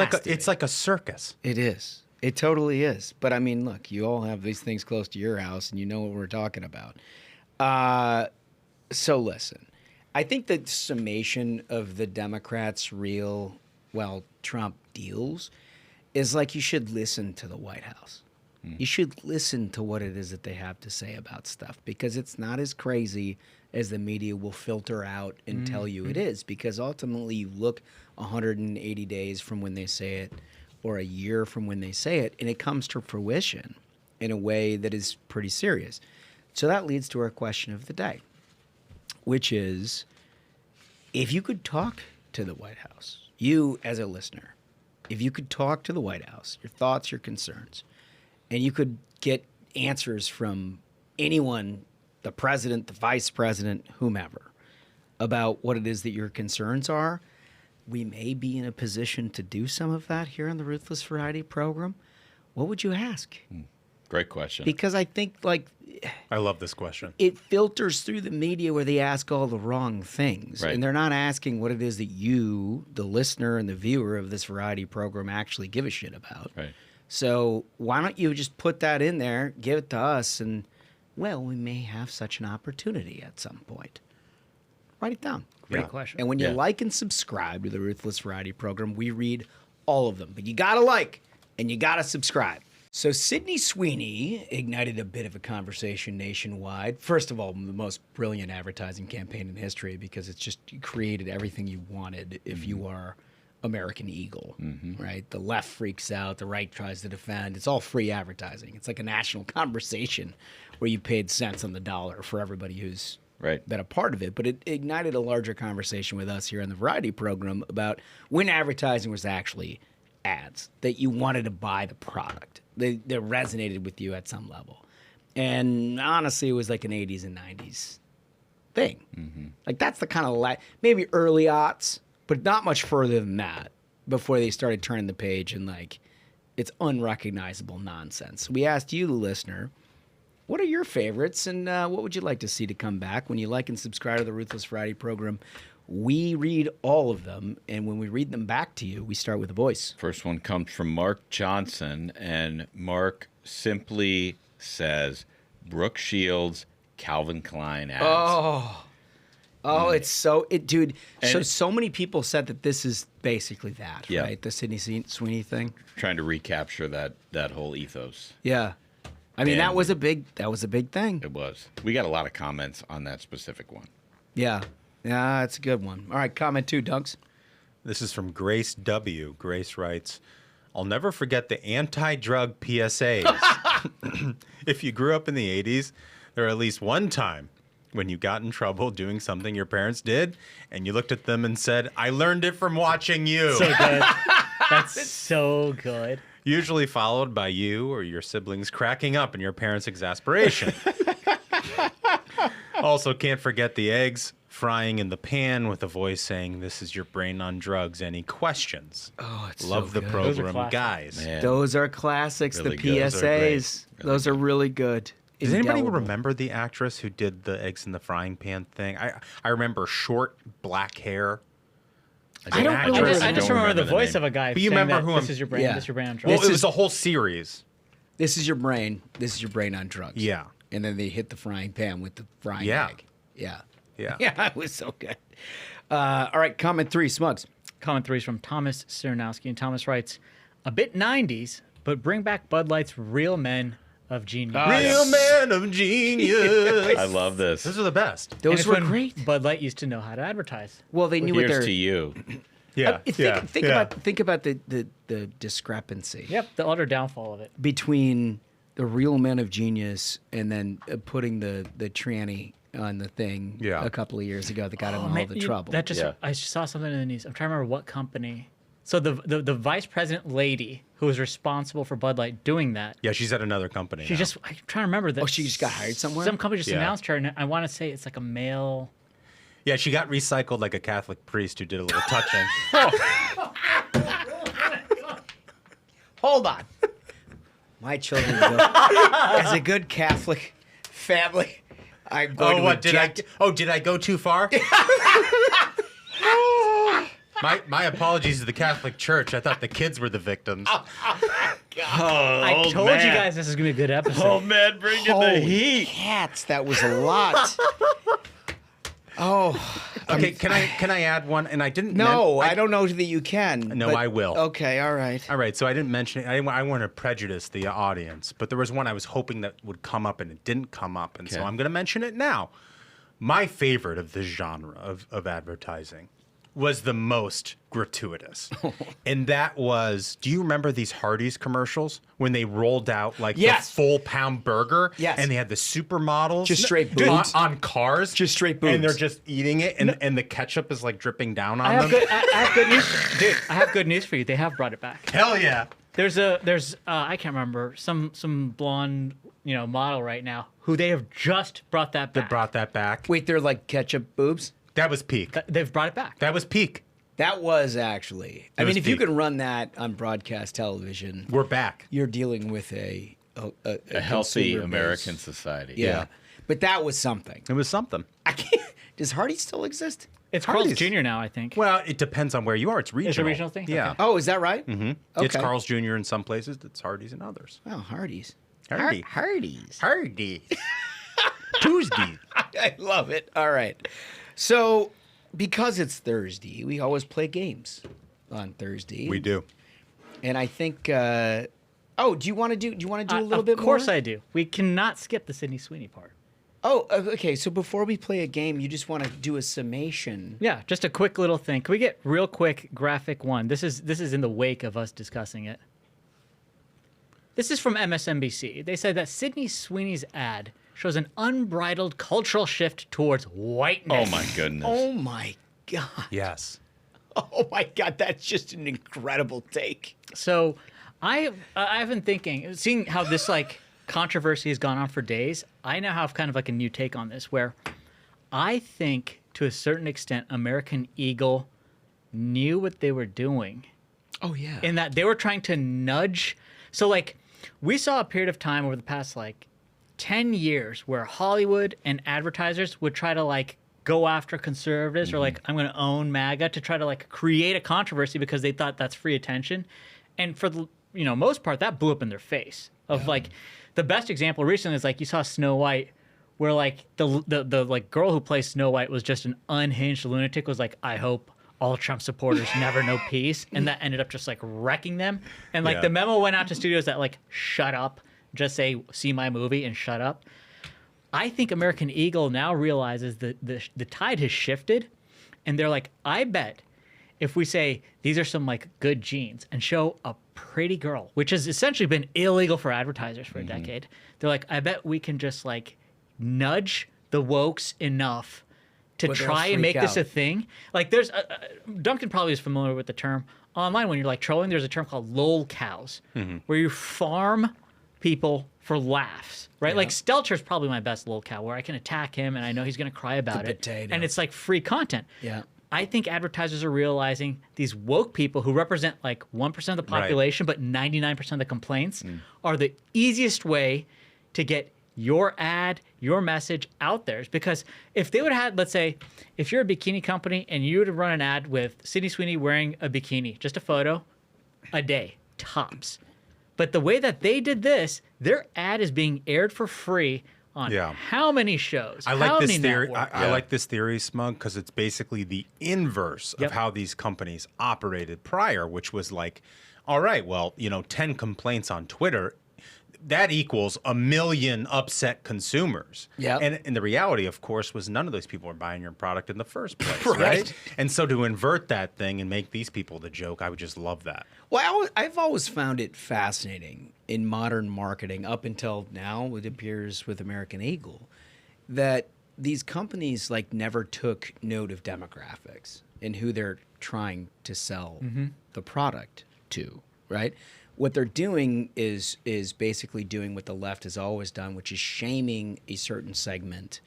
like a circus. It is. It totally is. But I mean, look, you all have these things close to your house, and you know what we're talking about. So listen, I think the summation of the Democrats' Trump deals is like you should listen to the White House. You should listen to what it is that they have to say about stuff, because it's not as crazy as the media will filter out and tell you it is, because ultimately you look 180 days from when they say it or a year from when they say it, and it comes to fruition in a way that is pretty serious. So that leads to our question of the day, which is, if you could talk to the White House, you as a listener, if you could talk to the White House, your thoughts, your concerns, and you could get answers from anyone, the president, the vice president, whomever, about what it is that your concerns are, we may be in a position to do some of that here on the Ruthless Variety program. What would you ask? Great question. Because I think, like, I love this question. it filters through the media where they ask all the wrong things. Right. And they're not asking what it is that you, the listener and the viewer of this variety program, actually give a shit about. Right. So why don't you just put that in there, give it to us, and, well, we may have such an opportunity at some point. Write it down. Great question. And when you Yeah. like and subscribe to the Ruthless Variety program, we read all of them. But you got to like and you got to subscribe. So Sydney Sweeney ignited a bit of a conversation nationwide. First of all, the most brilliant advertising campaign in history, because it's just created everything you wanted if you are American Eagle, right? The left freaks out, the right tries to defend. It's all free advertising. It's like a national conversation where you paid cents on the dollar for everybody who's been a part of it. But it ignited a larger conversation with us here on the Variety program about when advertising was actually ads, that you wanted to buy the product. They resonated with you at some level. And honestly, it was like an 80s and 90s thing. Like that's the kind of, maybe early aughts, but not much further than that before they started turning the page and like, it's unrecognizable nonsense. We asked you, the listener, what are your favorites and what would you like to see to come back? When you like and subscribe to the Ruthless Variety program, we read all of them, and when we read them back to you, we start with a voice. First one comes from Mark Johnson, and Mark simply says, Brooke Shields, Calvin Klein ads. It's so, dude. So many people said that this is basically that, Yeah. right? The Sydney Sweeney thing. Trying to recapture that whole ethos. Yeah, I mean And that was a big thing. It was. We got a lot of comments on that specific one. Yeah, it's a good one. All right, comment 2, Dunks. This is from Grace W. Grace writes, I'll never forget the anti-drug PSAs. If you grew up in the 80s, there at least one time when you got in trouble doing something your parents did, and you looked at them and said, I learned it from watching you. So good. That's so good. Usually followed by you or your siblings cracking up in your parents' exasperation. Also, can't forget the eggs frying in the pan with a voice saying, this is your brain on drugs. Any questions? Oh, it's Love so the good. program, guys. Man. Those are classics. Really the good. PSAs. Those are great. Those are really good. Does anybody Indelible. remember the actress who did the eggs in the frying pan thing? I remember short black hair. I don't I really just remember the voice of a guy But you saying remember that who this I'm- is your brain, Yeah. this is your brain on Well, drugs. it was a whole series. This is your brain. This is your brain on drugs. Yeah. And then they hit the frying pan with the frying Yeah. egg. Yeah. Yeah. Yeah, it was so good. All right, comment 3, Smugs. Comment 3 is from Thomas Siranowski, and Thomas writes, a bit 90s, but bring back Bud Light's Real Men of Genius. Real man of genius. I love this. Those are the best. And Those it's were when great. Bud Light used to know how to advertise. Well, they knew what Here's their to you. Yeah. think about the discrepancy Yep, the utter downfall of it. between the Real Men of Genius and then putting the tranny on the thing Yeah. a couple of years ago that got him in all Man, the trouble. That just Yeah. I saw something in the news. I'm trying to remember what company. So the vice president lady who was responsible for Bud Light doing that. Yeah, she's at another company. She now. just I'm trying to remember that. Oh, she just got hired somewhere? Some company just Yeah. announced her, and I want to say it's like a male. Yeah, she got recycled like a Catholic priest who did a little touching. Hold on. My children go, as a good Catholic family, I'm going to object. Did I go too far? My apologies to the Catholic Church. I thought the kids were the victims. I told you guys this is gonna be a good episode. Oh, man, bring in the Holy heat. cats, that was a lot. Okay, can I add one? And I didn't. No, I don't know that you can. No, but- I will. Okay, all right. All right, so I didn't mention it. I want to prejudice the audience, but there was one I was hoping that would come up, and it didn't come up, and so Okay. I'm going to mention it now. My favorite of this genre of advertising was the most gratuitous, and that was. Do you remember these Hardee's commercials when they rolled out like Yes. the full pound burger? Yes. And they had the supermodels Just straight on- boobs. on cars, Just straight and they're boobs. just eating it, and the ketchup is like dripping down on I have them. good. I have good news, dude. I have good news for you. They have brought it back. Hell yeah! There's I can't remember some blonde model right now who they have just brought that back. They brought that back. Wait, they're like ketchup boobs? That was peak. They've brought it back. That was peak. That was actually. I was mean, if you peak. can run that on broadcast television, We're back. you're dealing with a healthy consumer American base. society. Yeah. But that was something. It was something. I can't. Does Hardee's still exist? It's Carl's Hardee's. Jr. now, I think. Well, it depends on where you are. It's regional. It's a regional thing? Yeah. Okay. Oh, is that right? Mm-hmm. Okay. It's Carl's Jr. in some places. It's Hardee's in others. Oh, Hardee's. Hardy. Hardee's. Hardee's. Tuesday. I love it. All right. So, because it's Thursday, we always play games on Thursday. We do. And I think. Do you want to do? Do you want to do a little bit more? Of course I do. We cannot skip the Sydney Sweeney part. Oh, okay. So before we play a game, you just want to do a summation. Yeah, just a quick little thing. Can we get real quick graphic one? This is in the wake of us discussing it. This is from MSNBC. They said that Sydney Sweeney's ad shows an unbridled cultural shift towards whiteness. Oh my goodness. Oh my God. Yes. Oh my God. That's just an incredible take. So I've been thinking, seeing how this controversy has gone on for days, I now have kind of like a new take on this where I think to a certain extent American Eagle knew what they were doing. Oh yeah. In that they were trying to nudge. So we saw a period of time over the past 10 years where Hollywood and advertisers would try to go after conservatives or I'm going to own MAGA to try to create a controversy because they thought that's free attention. And for the most part that blew up in their face. The best example recently is you saw Snow White where the girl who plays Snow White was just an unhinged lunatic, was I hope all Trump supporters never know peace, and that ended up just wrecking them. And the memo went out to studios that shut up, just say see my movie and shut up. I think American Eagle now realizes that the tide has shifted, and they're I bet if we say these are some good genes and show a pretty girl, which has essentially been illegal for advertisers for a decade, they're I bet we can just nudge the wokes enough to try and make this a thing. There's Duncan probably is familiar with the term online when you're trolling. There's a term called lol cows, where you farm people for laughs, right? Yeah. Stelter's probably my best lol cow, where I can attack him and I know he's going to cry about it, potato. and it's free content. Yeah. I think advertisers are realizing these woke people who represent 1% of the population, but 99% of the complaints are the easiest way to get your ad, your message out there. Because if they would have had, let's say, if you're a bikini company and you would run an ad with Sydney Sweeney wearing a bikini, just a photo, a day, tops. But the way that they did this, their ad is being aired for free on how many shows? I like how this many theory. networks? I like this theory, Smug, because it's basically the inverse of how these companies operated prior, which was all right, well, 10 complaints on Twitter, that equals 1 million upset consumers. Yeah. And the reality, of course, was none of those people were buying your product in the first place, right? And so to invert that thing and make these people the joke, I would just love that. Well, I've always found it fascinating in modern marketing, up until now, it appears with American Eagle, that these companies never took note of demographics and who they're trying to sell the product to, right? What they're doing is basically doing what the left has always done, which is shaming a certain segment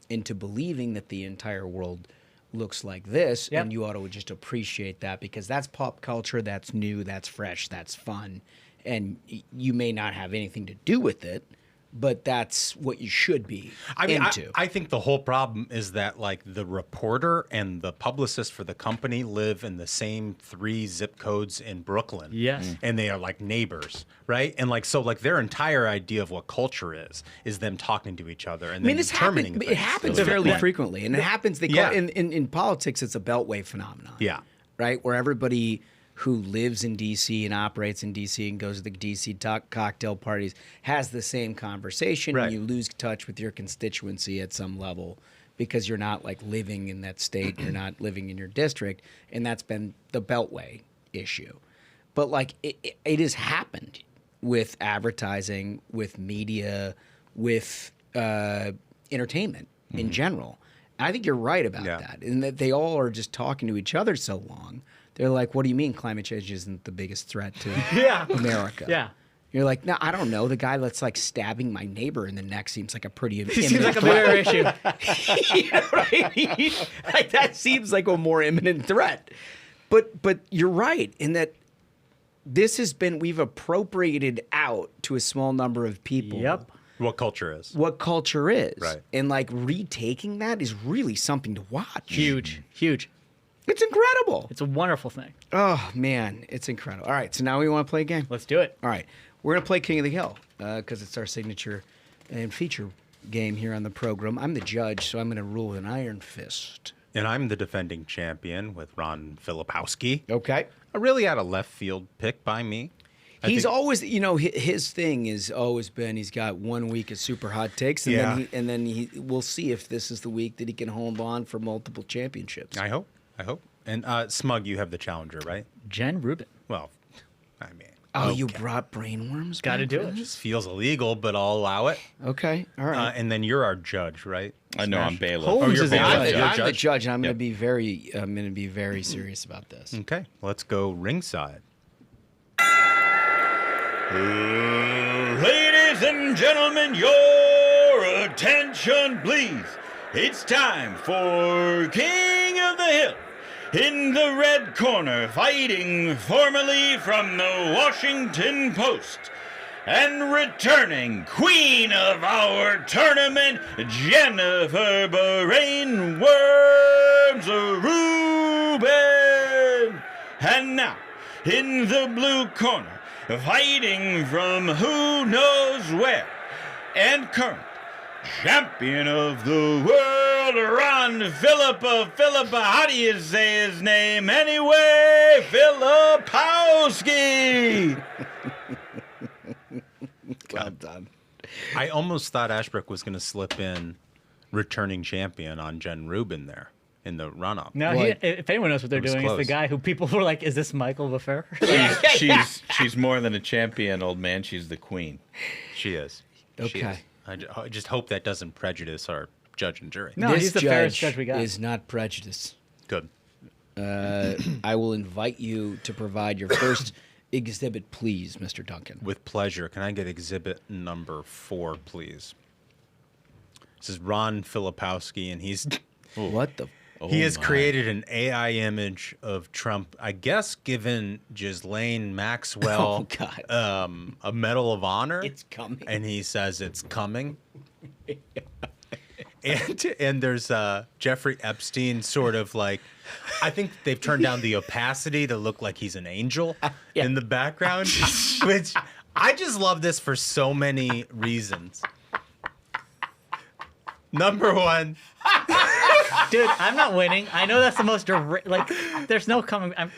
into believing that the entire world looks like this, and you ought to just appreciate that because that's pop culture, that's new, that's fresh, that's fun, and you may not have anything to do with it, but that's what you should be into. I think the whole problem is that the reporter and the publicist for the company live in the same 3 zip codes in Brooklyn. Yes. And they are neighbors, right? And so their entire idea of what culture is them talking to each other and then determining things. It happens fairly frequently, and it happens. In politics, it's a beltway phenomenon. Yeah. Right, where everybody who lives in D.C. and operates in D.C. and goes to the D.C. cocktail parties has the same conversation, and you lose touch with your constituency at some level because you're not living in that state, you're not living in your district, and that's been the Beltway issue. But it has happened with advertising, with media, with entertainment in general. And I think you're right about that, in that they all are just talking to each other so long. They're like, what do you mean climate change isn't the biggest threat to America? Yeah. You're like, no, I don't know. The guy that's like stabbing my neighbor in the neck seems like a pretty He seems like a bigger issue. You know what I mean? Like, that seems like a more imminent threat. But you're right in that we've appropriated out to a small number of people. Yep. What culture is. What culture is. Right. And like retaking that is really something to watch. Huge. It's incredible. It's a wonderful thing. Oh, man. It's incredible. All right. So now we want to play a game. Let's do it. All right. We're going to play King of the Hill because it's our signature and feature game here on the program. I'm the judge, so I'm going to rule with an iron fist. And I'm the defending champion with Ron Filipkowski. Okay. A really out of left field pick by me. He's always, his thing has always been he's got 1 week of super hot takes, and then we'll see if this is the week that he can hold on for multiple championships. I hope. And Smug, you have the challenger, right? Jen Rubin. Well, I mean. Oh, you brought brainworms? Got to do it. It just feels illegal, but I'll allow it. Okay, all right. And then you're our judge, right? I know I'm bailiff. Holmes you're is the bailiff. judge. I'm the judge, and I'm going to be very serious about this. Okay, let's go ringside. Ladies and gentlemen, your attention, please. It's time for King of the Hill. In the red corner, fighting formerly from the Washington Post, and returning queen of our tournament, Jennifer Bahrain Worms Rubin. And now, in the blue corner, fighting from who knows where, and current champion of the world, Ron Philippa, how do you say his name anyway? Filipkowski. Well done. I almost thought Ashbrook was going to slip in returning champion on Jen Rubin there in the run-up. No, if anyone knows what they're doing, close. it's the guy who people were like, is this Michael Lefebvre? She's more than a champion, old man. She's the queen. She is. Okay. She is. I just hope that doesn't prejudice our judge and jury. No, This he's the fairest judge we got. is not prejudice. Good. I will invite you to provide your first exhibit, please, Mr. Duncan. With pleasure. Can I get exhibit number 4, please? This is Ron Filipkowski, and he's... What the... He has created an AI image of Trump, I guess, given Ghislaine Maxwell a Medal of Honor. It's coming. And he says it's coming. And there's Jeffrey Epstein sort of like, I think they've turned down the opacity to look like he's an angel in the background, which I just love this for so many reasons. Number 1. Dude, I'm not winning. I know that's the most direct. Like, there's no coming. I'm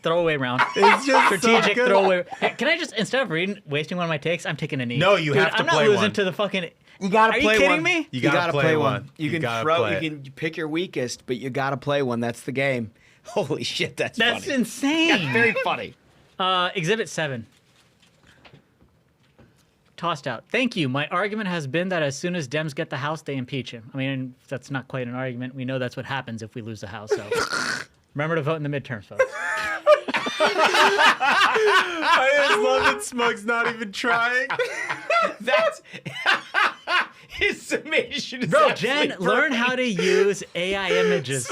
throwaway round. It's just strategic so good. throwaway. Hey, can I just, instead of wasting one of my takes, I'm taking a knee. No, you have to I'm not play losing one. to the fucking. You gotta Are play you kidding one. me? You gotta play one. You can gotta throw. play You it. can pick your weakest, but you gotta play one. That's the game. Holy shit, that's That's funny. insane. That's very funny. Exhibit 7. Tossed out. Thank you. My argument has been that as soon as Dems get the House, they impeach him. I mean, that's not quite an argument. We know that's what happens if we lose the House. So remember to vote in the midterms, folks. I just love that Smug's not even trying. That's his summation. Is Bro, Jen, learn how to use AI images.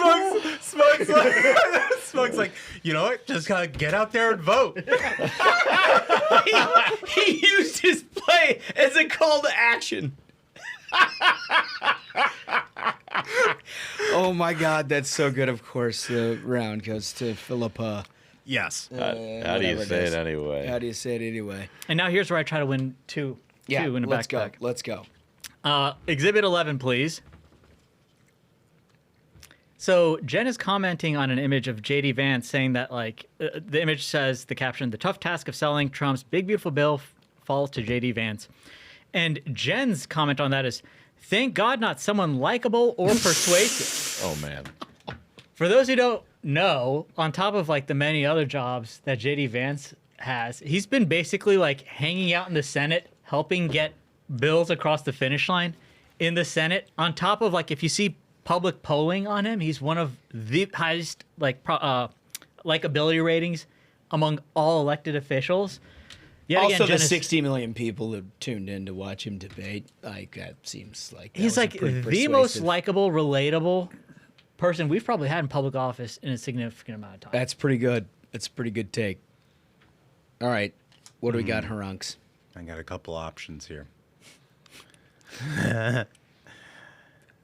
Smug's like, you know what? Just gotta get out there and vote. he used his play as a call to action. Oh my God, that's so good. Of course, the round goes to Philippa. Yes. How do you say it anyway? How do you say it anyway? And now here's where I try to win two in a let's back-to-back. go. Let's go. Exhibit 11, please. So Jen is commenting on an image of J.D. Vance saying that, like, the image says, the caption, "The tough task of selling Trump's big, beautiful bill falls to J.D. Vance." And Jen's comment on that is, "Thank God not someone likable or persuasive." Oh, man. For those who don't know, on top of, like, the many other jobs that J.D. Vance has, he's been basically, like, hanging out in the Senate, helping get bills across the finish line in the Senate. On top of, like, if you see public polling on him, he's one of the highest, like, likability ratings among all elected officials. Yet Also, again, the Jen is- 60 million people who tuned in to watch him debate, like that seems like that he's was a like pretty the most persuasive- likable, relatable person we've probably had in public office in a significant amount of time. That's pretty good. That's a pretty good take. All right, what do we got, Harunks? I got a couple options here.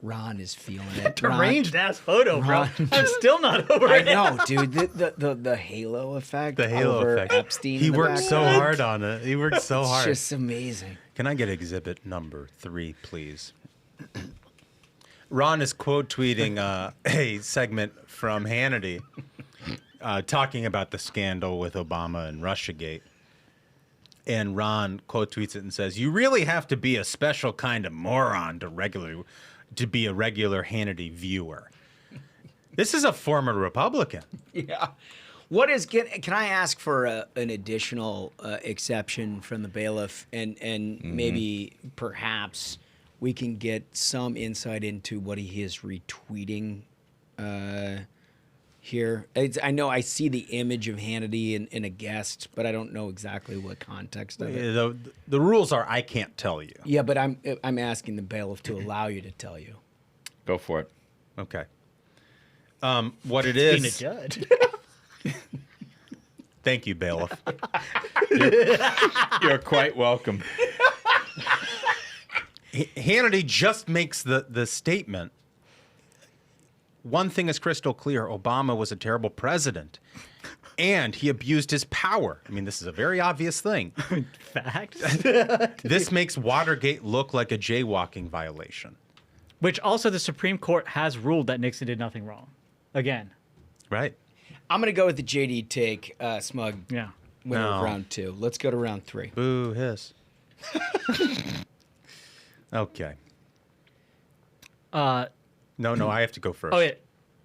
Ron is feeling it. Deranged ass photo, bro. Ron. I'm still not over I it. know, dude. The halo effect. The halo over effect. Epstein. He in the worked so background. hard on it. He worked so It's hard. just amazing. Can I get exhibit number 3, please? Ron is quote tweeting a segment from Hannity talking about the scandal with Obama and Russiagate. And Ron quote tweets it and says, "You really have to be a special kind of moron to be a regular Hannity viewer." This is a former Republican. Yeah. What is can I ask for an additional exception from the bailiff and maybe perhaps we can get some insight into what he is retweeting here. I know I see the image of Hannity in a guest, but I don't know exactly what context of it. The rules are I can't tell you. Yeah, but I'm asking the bailiff to allow you to tell you. Go for it. Okay. What it Being a is. judge. Thank you, bailiff. You're quite welcome. Hannity just makes the statement. One thing is crystal clear. Obama was a terrible president. And he abused his power. I mean, this is a very obvious thing. Fact. This makes Watergate look like a jaywalking violation. Which also the Supreme Court has ruled that Nixon did nothing wrong. Again. Right. I'm going to go with the JD take, Smug. Yeah. Winner of No. round 2. Let's go to round 3. Boo, hiss. Okay. No, I have to go first. Oh, yeah.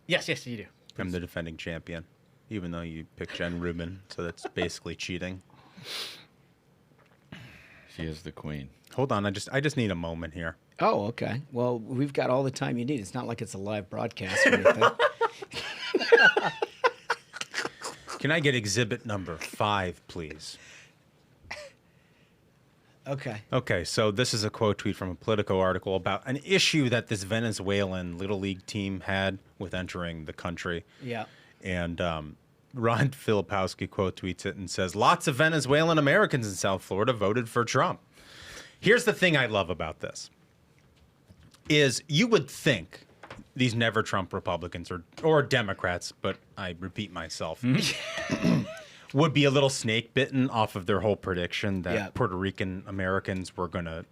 Yes, you do. I'm the defending champion, even though you picked Jen Rubin, so that's basically cheating. She is the queen. Hold on, I just need a moment here. Oh, okay. Well, we've got all the time you need. It's not like it's a live broadcast or anything. Can I get exhibit number 5, please? Okay. Okay, so this is a quote tweet from a Politico article about an issue that this Venezuelan Little League team had with entering the country. Yeah. And Ron Filipkowski quote tweets it and says, "Lots of Venezuelan Americans in South Florida voted for Trump." Here's the thing I love about this, is you would think these never Trump Republicans or Democrats, but I repeat myself, would be a little snake bitten off of their whole prediction that Puerto Rican Americans were going to,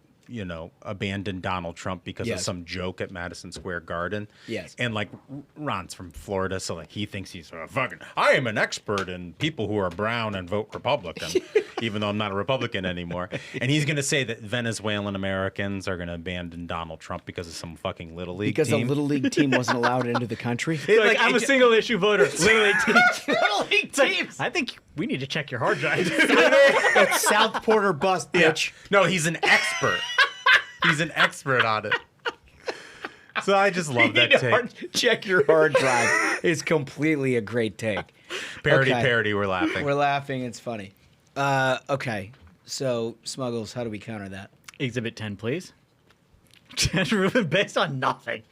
abandon Donald Trump because of some joke at Madison Square Garden. Yes. And like Ron's from Florida, so like he thinks he's I am an expert in people who are brown and vote Republican, even though I'm not a Republican anymore. And he's going to say that Venezuelan Americans are going to abandon Donald Trump because of some fucking Little League Because team. a Little League team wasn't allowed into the country. Like, I'm a single issue voter. Little League teams. Little League teams. I think we need to check your hard drive. It's South Porter bust, bitch. No, he's an expert. He's an expert on it. So I just love that take. Check your hard drive. It's completely a great take. Parody, we're laughing. We're laughing. It's funny. Okay. So, Smuggles, how do we counter that? Exhibit 10, please. Rubin, based on nothing.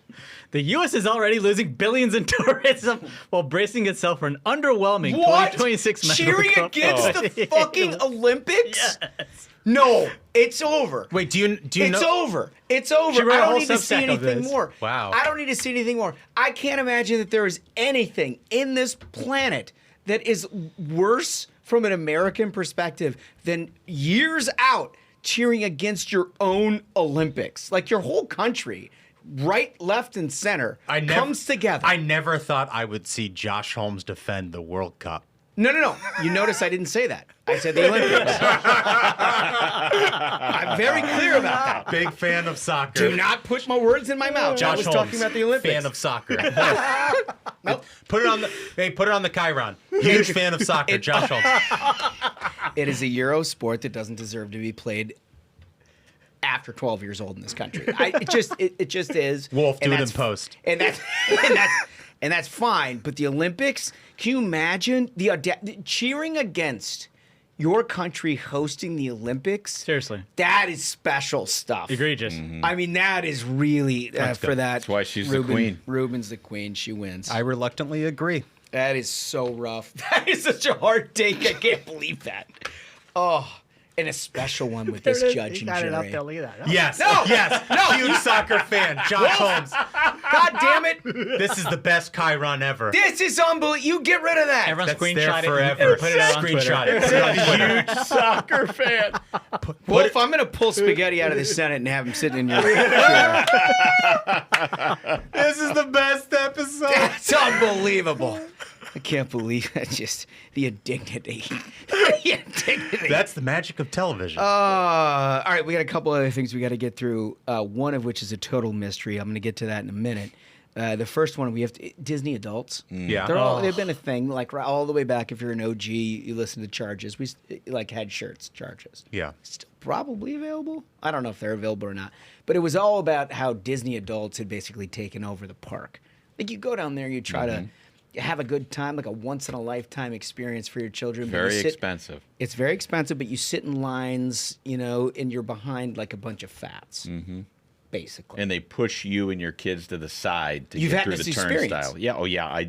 The U.S. is already losing billions in tourism while bracing itself for an underwhelming 2026 Cheering Medal Cup. against the fucking Olympics? Yes. No, it's over. Wait, do you It's know? over. It's over. She wrote a I whole don't need to see Substack of anything this. more. Wow. I don't need to see anything more. I can't imagine that there is anything in this planet that is worse from an American perspective than years out cheering against your own Olympics. Like your whole country, right, left, and center, comes together. I never thought I would see Josh Holmes defend the World Cup. No. You notice I didn't say that. I said the Olympics. I'm very clear about that. Big fan of soccer. Do not put my words in my mouth. Josh I was Holmes, talking about the Olympics. fan of soccer. Nope. Put it on the Chiron. Huge fan of soccer, Josh Holmes. It is a Euro sport that doesn't deserve to be played after 12 years old in this country. It just is. Wolf, do it in that's- post. And and that's fine. But the Olympics, can you imagine cheering against your country hosting the Olympics? Seriously. That is special stuff. Egregious. I mean, that is really, for that. That's why she's Rubin, the queen. Rubin's the queen. She wins. I reluctantly agree. That is so rough. That is such a hard take. I can't believe that. Oh, and a special one with this judge and jury. Look at that. Yes. No! Yes. Huge soccer fan. Josh Holmes. God damn it. This is the best Chiron ever. This is unbelievable. You get rid of that. Everyone That's screenshot there it forever. and put it out on Screenshot Twitter. it. Put it on Twitter. Huge soccer fan. Well, if I'm going to pull spaghetti out of the Senate and have him sitting in your chair, This is the best episode. that's unbelievable. I can't believe that. Just the indignity. The indignity. That's the magic of television. All right, we got a couple other things we got to get through. One of which is a total mystery. I'm going to get to that in a minute. The first one we have Disney adults. Yeah. They've been a thing like all the way back. If you're an OG, you listen to Charges. We like had shirts, Charges. Yeah. Still probably available. I don't know if they're available or not. But it was all about how Disney adults had basically taken over the park. Like you go down there, you try to have a good time, like a once-in-a-lifetime experience for your children. Very expensive. It's very expensive, but you sit in lines, and you're behind like a bunch of fats, basically. And they push you and your kids to the side to You've get had through this the experience. turnstile. Yeah. Oh, yeah.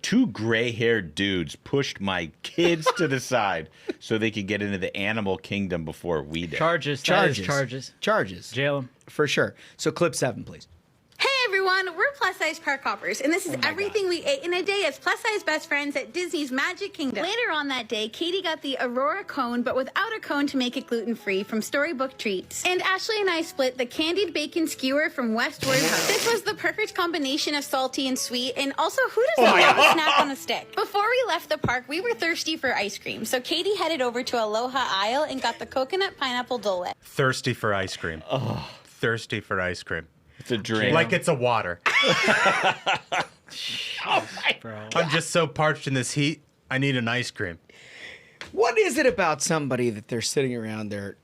Two gray-haired dudes pushed my kids to the side so they could get into the animal kingdom before we did. Charges. Charges. Jail them. For sure. So clip 7, please. Hey everyone, we're plus size park hoppers, and this is everything we ate in a day as plus size best friends at Disney's Magic Kingdom. Later on that day, Katie got the Aurora cone, but without a cone to make it gluten-free from Storybook Treats. And Ashley and I split the candied bacon skewer from West Warehouse. This was the perfect combination of salty and sweet, and also who doesn't love a snack on a stick? Before we left the park, we were thirsty for ice cream, so Katie headed over to Aloha Isle and got the coconut pineapple Dole Whip. Thirsty for ice cream. Oh. Thirsty for ice cream. It's a dream. Like it's a water. I'm just so parched in this heat. I need an ice cream. What is it about somebody that they're sitting around their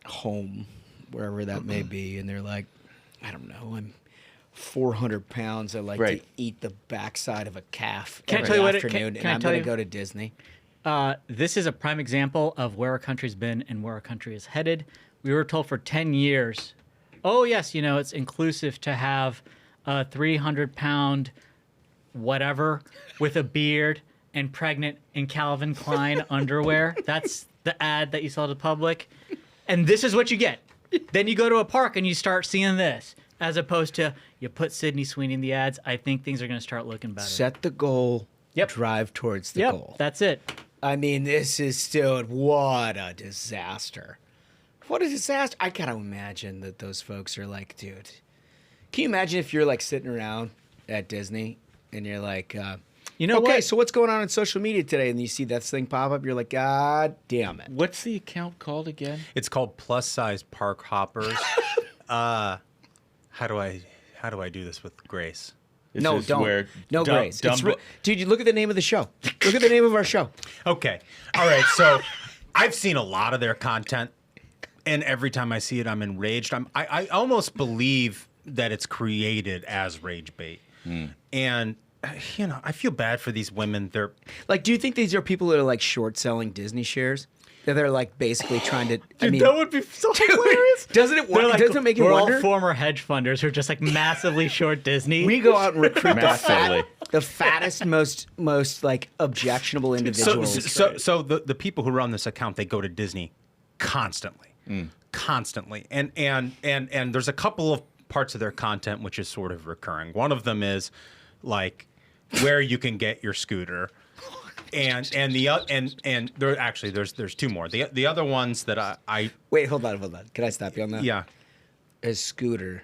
home, wherever that may be, and they're like, I don't know, I'm 400 pounds. I like to eat the backside of a calf every afternoon, and I'm going to go to Disney. This is a prime example of where our country's been and where our country is headed. We were told for 10 years, oh, yes, it's inclusive to have a 300-pound whatever with a beard and pregnant in Calvin Klein underwear. That's the ad that you saw to the public. And this is what you get. Then you go to a park and you start seeing this, as opposed to you put Sydney Sweeney in the ads. I think things are going to start looking better. Set the goal, drive towards the goal. That's it. I mean, this is still, what a disaster. What a disaster. I gotta imagine that those folks are like, dude, can you imagine if you're like sitting around at Disney and you're like, okay, so what's going on social media today? And you see that thing pop up, you're like, God damn it. What's the account called again? It's called Plus Size Park Hoppers. How do I do this with grace? No, don't. No grace. Dude, you look at the name of the show. Look at the name of our show. Okay. All right. So I've seen a lot of their content. And every time I see it, I'm enraged. I almost believe that it's created as rage bait. And, I feel bad for these women. They're like, do you think these are people that are like short selling Disney shares? That they're like basically trying to. That would be so hilarious. Doesn't it make you wonder? We're all former hedge funders who are just like massively short Disney. We go out and recruit the fattest, most like objectionable individuals. So the people who run this account, they go to Disney constantly. Constantly. And there's a couple of parts of their content which is sort of recurring. One of them is like where you can get your scooter. And there's two more. The other ones that I wait, hold on. Can I stop you on that? Yeah. A scooter.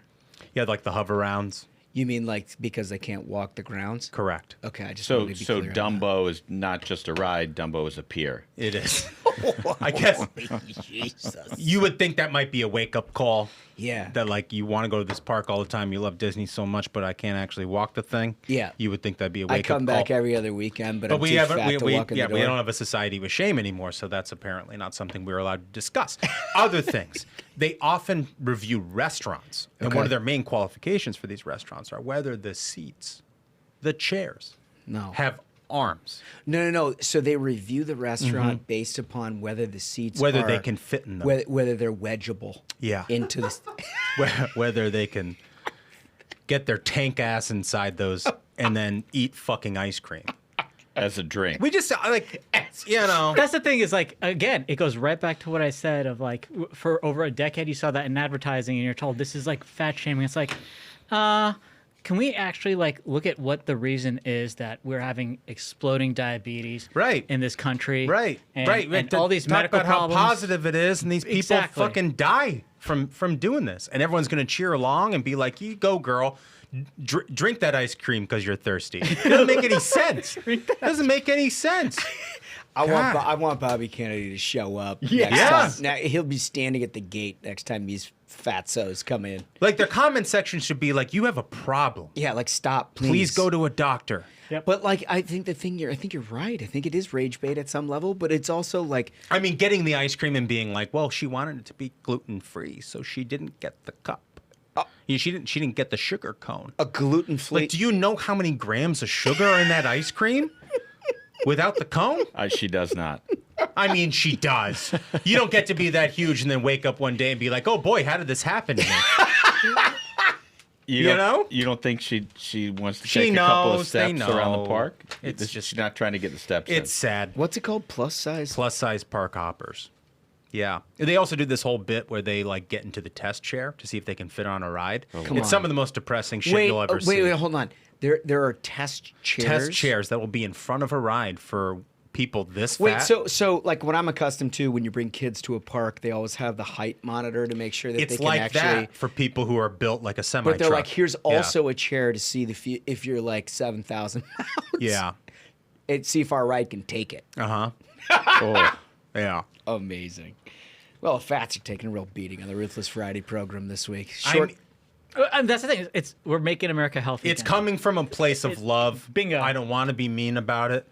Yeah, like the hover rounds. You mean like because they can't walk the grounds? Correct. Okay, I just so wanted to be clear Dumbo is not just a ride. Dumbo is a pier. It is. I guess Jesus. You would think that might be a wake up call. Yeah. That like you want to go to this park all the time. You love Disney so much, but I can't actually walk the thing. Yeah. You would think that'd be a wake up call. I come back every other weekend, but I'm we too haven't. fat to walk in the door. We don't have a society with shame anymore, so that's apparently not something we're allowed to discuss. Other things. They often review restaurants, and one of their main qualifications for these restaurants are whether the seats the chairs No. have arms. No. So they review the restaurant based upon whether the seats Whether are, they can fit in them. whether they're wedgeable. Yeah. Into the. Whether they can get their tank ass inside those and then eat fucking ice cream. As a drink. We just, That's the thing is, like, again, it goes right back to what I said of, like, for over a decade, you saw that in advertising and you're told this is, like, fat shaming. It's like, can we actually, like, look at what the reason is that we're having exploding diabetes in this country? Right. And all these Talk medical about problems. how positive it is, and these people Exactly. fucking die from doing this. And everyone's going to cheer along and be like, you go, girl. Drink that ice cream because you're thirsty. It doesn't make any sense. It doesn't make any sense. I want Bobby Kennedy to show up. Yes. Next time. Now he'll be standing at the gate next time these fatsos come in. Like, their comment section should be like, you have a problem. Yeah, like, stop, please. Please go to a doctor. Yep. But, like, I think you're right. I think it is rage bait at some level, but it's also like, I mean, getting the ice cream and being like, well, she wanted it to be gluten-free, so she didn't get the cup. She didn't get the sugar cone. A gluten-free. Like, do you know how many grams of sugar are in that ice cream without the cone? She does not. I mean, she does. You don't get to be that huge and then wake up one day and be like, oh boy, how did this happen to me? You know? You don't think she wants to take a couple of steps around the park? It's she's not trying to get the steps in. It's sad. What's it called? Plus size park hoppers. Yeah. They also do this whole bit where they, like, get into the test chair to see if they can fit on a ride. It's some of the most depressing shit you'll ever see. Wait, hold on. There are test chairs? Test chairs that will be in front of a ride for people this fat. Wait, so like what I'm accustomed to when you bring kids to a park, they always have the height monitor to make sure that it's they can like actually. that for people who are built like a semi. But they're like, here's also a chair to see if you're like 7,000 pounds. Yeah. See if our ride can take it. Oh, yeah. Amazing. Well, fats are taking a real beating on the Ruthless Friday program this week. And that's the thing. We're making America healthy. It's coming from a place of love. Bingo. I don't want to be mean about it,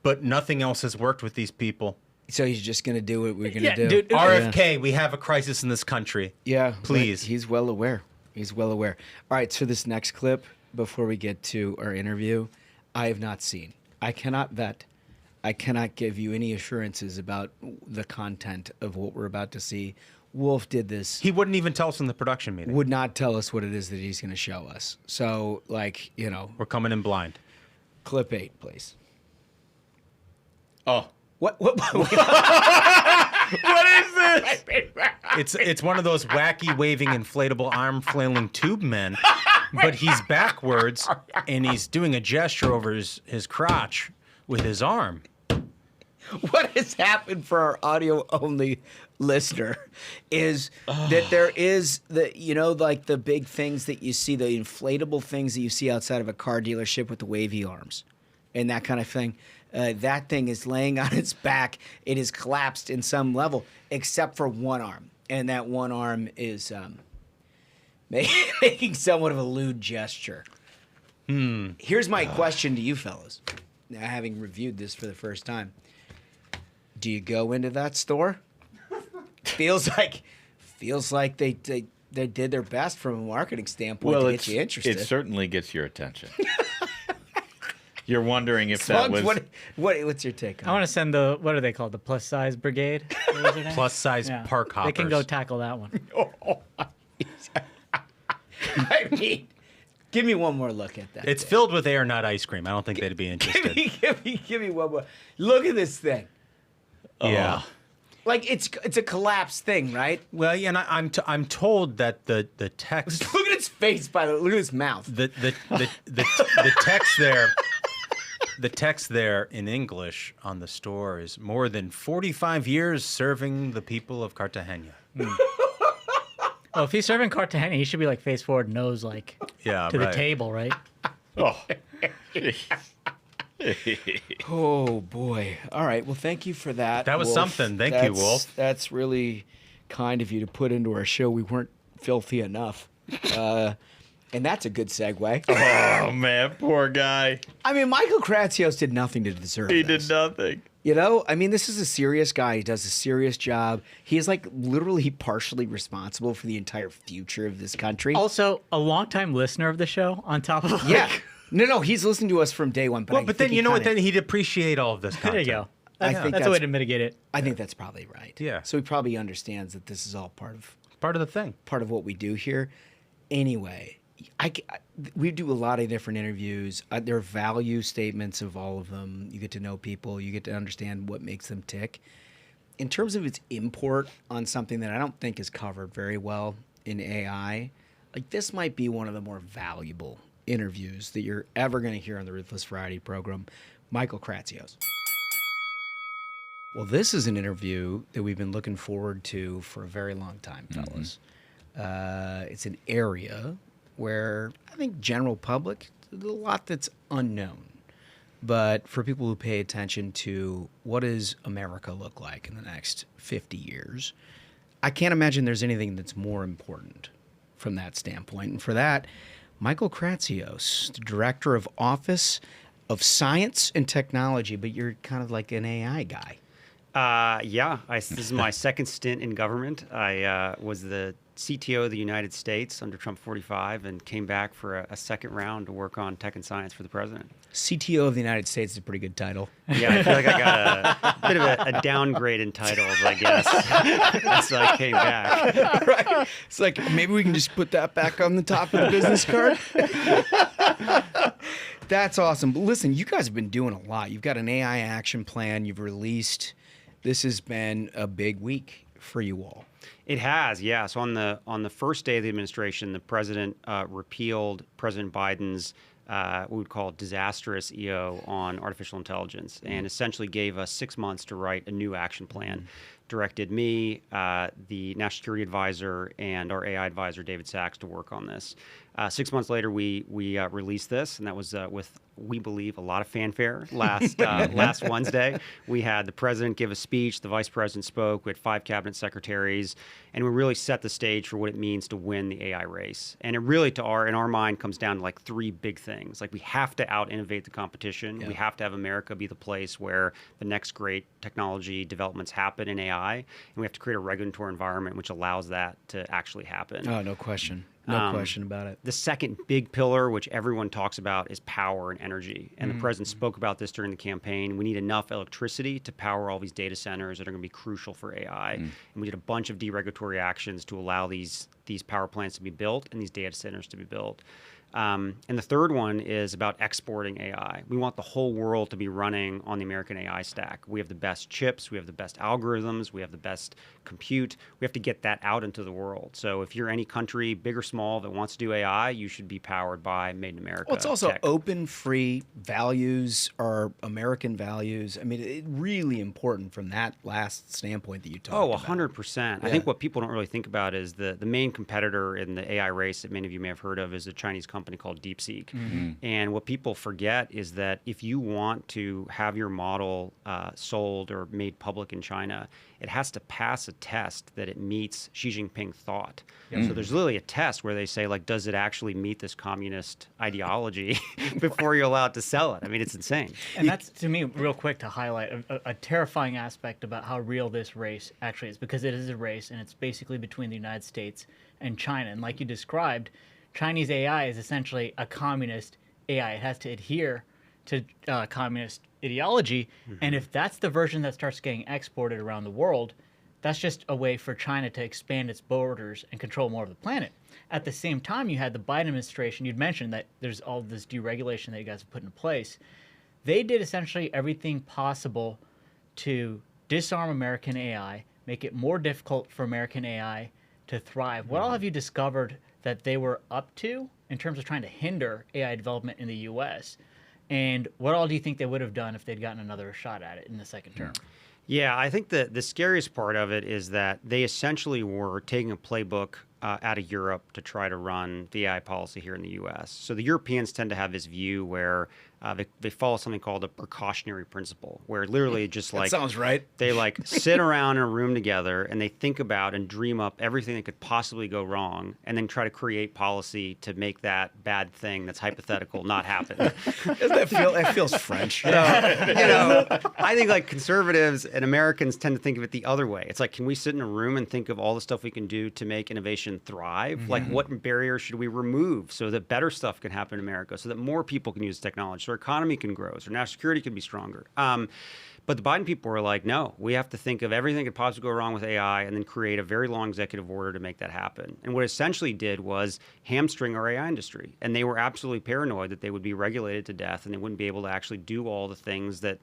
but nothing else has worked with these people. So he's just going to do what we're going to do. Dude, RFK, we have a crisis in this country. Yeah. Please. He's well aware. All right, so this next clip, before we get to our interview, I have not seen. I cannot vet. I cannot give you any assurances about the content of what we're about to see. Wolf did this. He wouldn't even tell us in the production meeting. Would not tell us what it is that he's going to show us. So, like, we're coming in blind. Clip 8, please. Oh. What? What is this? It's one of those wacky waving inflatable arm flailing tube men, but he's backwards and he's doing a gesture over his crotch with his arm. What has happened for our audio-only listener is that there is like the big things that you see, the inflatable things that you see outside of a car dealership with the wavy arms and that kind of thing. That thing is laying on its back. It is collapsed in some level, except for one arm. And that one arm is making somewhat of a lewd gesture. Here's my question to you fellas, now having reviewed this for the first time. Do you go into that store? Feels like they did their best from a marketing standpoint to get you interested. It certainly gets your attention. You're wondering if Slugs, that was... What's your take on I want to send what are they called? The plus size brigade? Plus size park hoppers. They can go tackle that one. I mean, give me one more look at that. It's filled with air, not ice cream. I don't think they'd be interested. Give me one more. Look at this thing. Yeah. Like it's a collapsed thing, right? Well, yeah, and I'm told that the text. Look at its face, by the way. Look at his mouth. The text there. The text there in English on the store is more than 45 years serving the people of Cartagena. Well, if he's serving Cartagena, he should be like face forward, nose like to the table, right? Oh. Oh boy! All right. Well, thank you for that. That was Wolf. something. Thank you, Wolf. That's really kind of you to put into our show. We weren't filthy enough, and that's a good segue. Oh man, poor guy. I mean, Michael Kratsios did nothing to deserve He this. did nothing. You know, I mean, this is a serious guy. He does a serious job. He is like literally partially responsible for the entire future of this country. Also, a longtime listener of the show. On top of Yeah. No, he's listened to us from day one. But then you know what? Then he'd appreciate all of this content. There you go. I think that's a way to mitigate it. I think that's probably right. Yeah. So he probably understands that this is all part of the thing, part of what we do here. Anyway, we do a lot of different interviews. There are value statements of all of them. You get to know people. You get to understand what makes them tick. In terms of its import on something that I don't think is covered very well in AI, like this might be one of the more valuable interviews that you're ever going to hear on the Ruthless Variety program. Michael Kratsios. Well, this is an interview that we've been looking forward to for a very long time, fellas. It's an area where I think general public, there's a lot that's unknown. But for people who pay attention to what does America look like in the next 50 years, I can't imagine there's anything that's more important from that standpoint. And for that, Michael Kratsios, the Director of Office of Science and Technology, but you're kind of like an AI guy. This is my second stint in government. I was the CTO of the United States under Trump 45 and came back for a second round to work on tech and science for the president. CTO of the United States is a pretty good title. Yeah, I feel like I got a bit of a downgrade in titles, I guess. So I came back. Right. It's like, maybe we can just put that back on the top of the business card. That's awesome. But listen, you guys have been doing a lot. You've got an AI action plan you've released. This has been a big week for you all. It has, yeah. So on the first day of the administration, the president repealed President Biden's what we would call disastrous EO on artificial intelligence, and essentially gave us 6 months to write a new action plan. Directed me, the National Security Advisor, and our AI advisor, David Sachs, to work on this. 6 months later, we released this, and that was with, we believe, a lot of fanfare last Wednesday. We had the president give a speech, the vice president spoke, we had 5 cabinet secretaries, and we really set the stage for what it means to win the AI race. And it really, in our mind, comes down to like 3 big things. Like, we have to out-innovate the competition. Yeah. We have to have America be the place where the next great technology developments happen in AI, and we have to create a regulatory environment which allows that to actually happen. Oh, no question. No question about it. The second big pillar, which everyone talks about, is power and energy. And the president spoke about this during the campaign. We need enough electricity to power all these data centers that are going to be crucial for AI. And we did a bunch of deregulatory actions to allow these power plants to be built and these data centers to be built. And the third one is about exporting AI. We want the whole world to be running on the American AI stack. We have the best chips, we have the best algorithms, we have the best compute. We have to get that out into the world. So if you're any country, big or small, that wants to do AI, you should be powered by Made in America. Well, it's also tech. open, free values, our American values. I mean, it's really important from that last standpoint that you talked about. 100%. I think what people don't really think about is the main competitor in the AI race that many of you may have heard of is a Chinese company called DeepSeek. And what people forget is that if you want to have your model sold or made public in China, it has to pass a test that it meets Xi Jinping thought. So there's literally a test where they say, like, does it actually meet this communist ideology before you're allowed to sell it? I mean, it's insane. And that's, to me, real quick to highlight a terrifying aspect about how real this race actually is, because it is a race and it's basically between the United States and China. And like you described, Chinese AI is essentially a communist AI. It has to adhere to communist ideology. And if that's the version that starts getting exported around the world, that's just a way for China to expand its borders and control more of the planet. At the same time, you had the Biden administration. You'd mentioned that there's all this deregulation that you guys have put in place. They did essentially everything possible to disarm American AI, make it more difficult for American AI to thrive. What all have you discovered that they were up to in terms of trying to hinder AI development in the U.S.? And what all do you think they would have done if they'd gotten another shot at it in the second term? Yeah, I think the scariest part of it is that they essentially were taking a playbook out of Europe to try to run the AI policy here in the U.S. So the Europeans tend to have this view where they follow something called a precautionary principle, where literally just like that sounds right. They like sit around in a room together and they think about and dream up everything that could possibly go wrong, and then try to create policy to make that bad thing that's hypothetical not happen. That feels French. So, I think like conservatives and Americans tend to think of it the other way. It's like, can we sit in a room and think of all the stuff we can do to make innovation thrive? Mm-hmm. Like, what barriers should we remove so that better stuff can happen in America, so that more people can use technology, so our economy can grow, so national security can be stronger? But the Biden people were like, no, we have to think of everything that could possibly go wrong with AI and then create a very long executive order to make that happen. And what it essentially did was hamstring our AI industry. And they were absolutely paranoid that they would be regulated to death and they wouldn't be able to actually do all the things that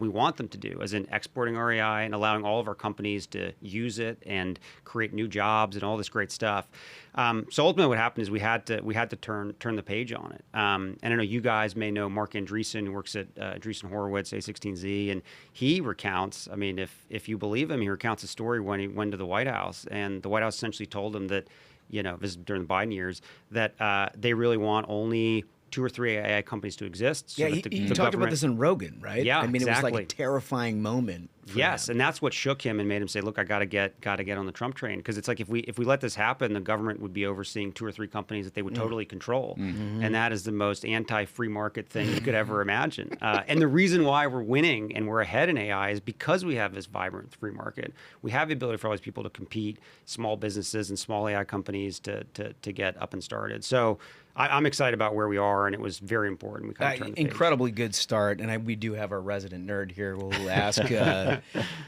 we want them to do, as in exporting our AI and allowing all of our companies to use it and create new jobs and all this great stuff. So ultimately, what happened is we had to turn the page on it. And I know you guys may know Mark Andreessen, who works at Andreessen Horowitz, A16Z, and he recounts. I mean, if you believe him, he recounts a story when he went to the White House, and the White House essentially told him that, this is during the Biden years, that they really want only 2 or 3 AI companies to exist. So he talked about this in Rogan, right? Yeah, I mean, exactly. It was like a terrifying moment. Yes, and that's what shook him and made him say, "Look, I got to get on the Trump train," because it's like if we let this happen, the government would be overseeing 2 or 3 companies that they would totally control, and that is the most anti-free market thing you could ever imagine. And the reason why we're winning and we're ahead in AI is because we have this vibrant free market. We have the ability for all these people to compete, small businesses and small AI companies to get up and started. So I'm excited about where we are, and it was very important. We kind of turned the page. Incredibly good start, and we do have our resident nerd here who will ask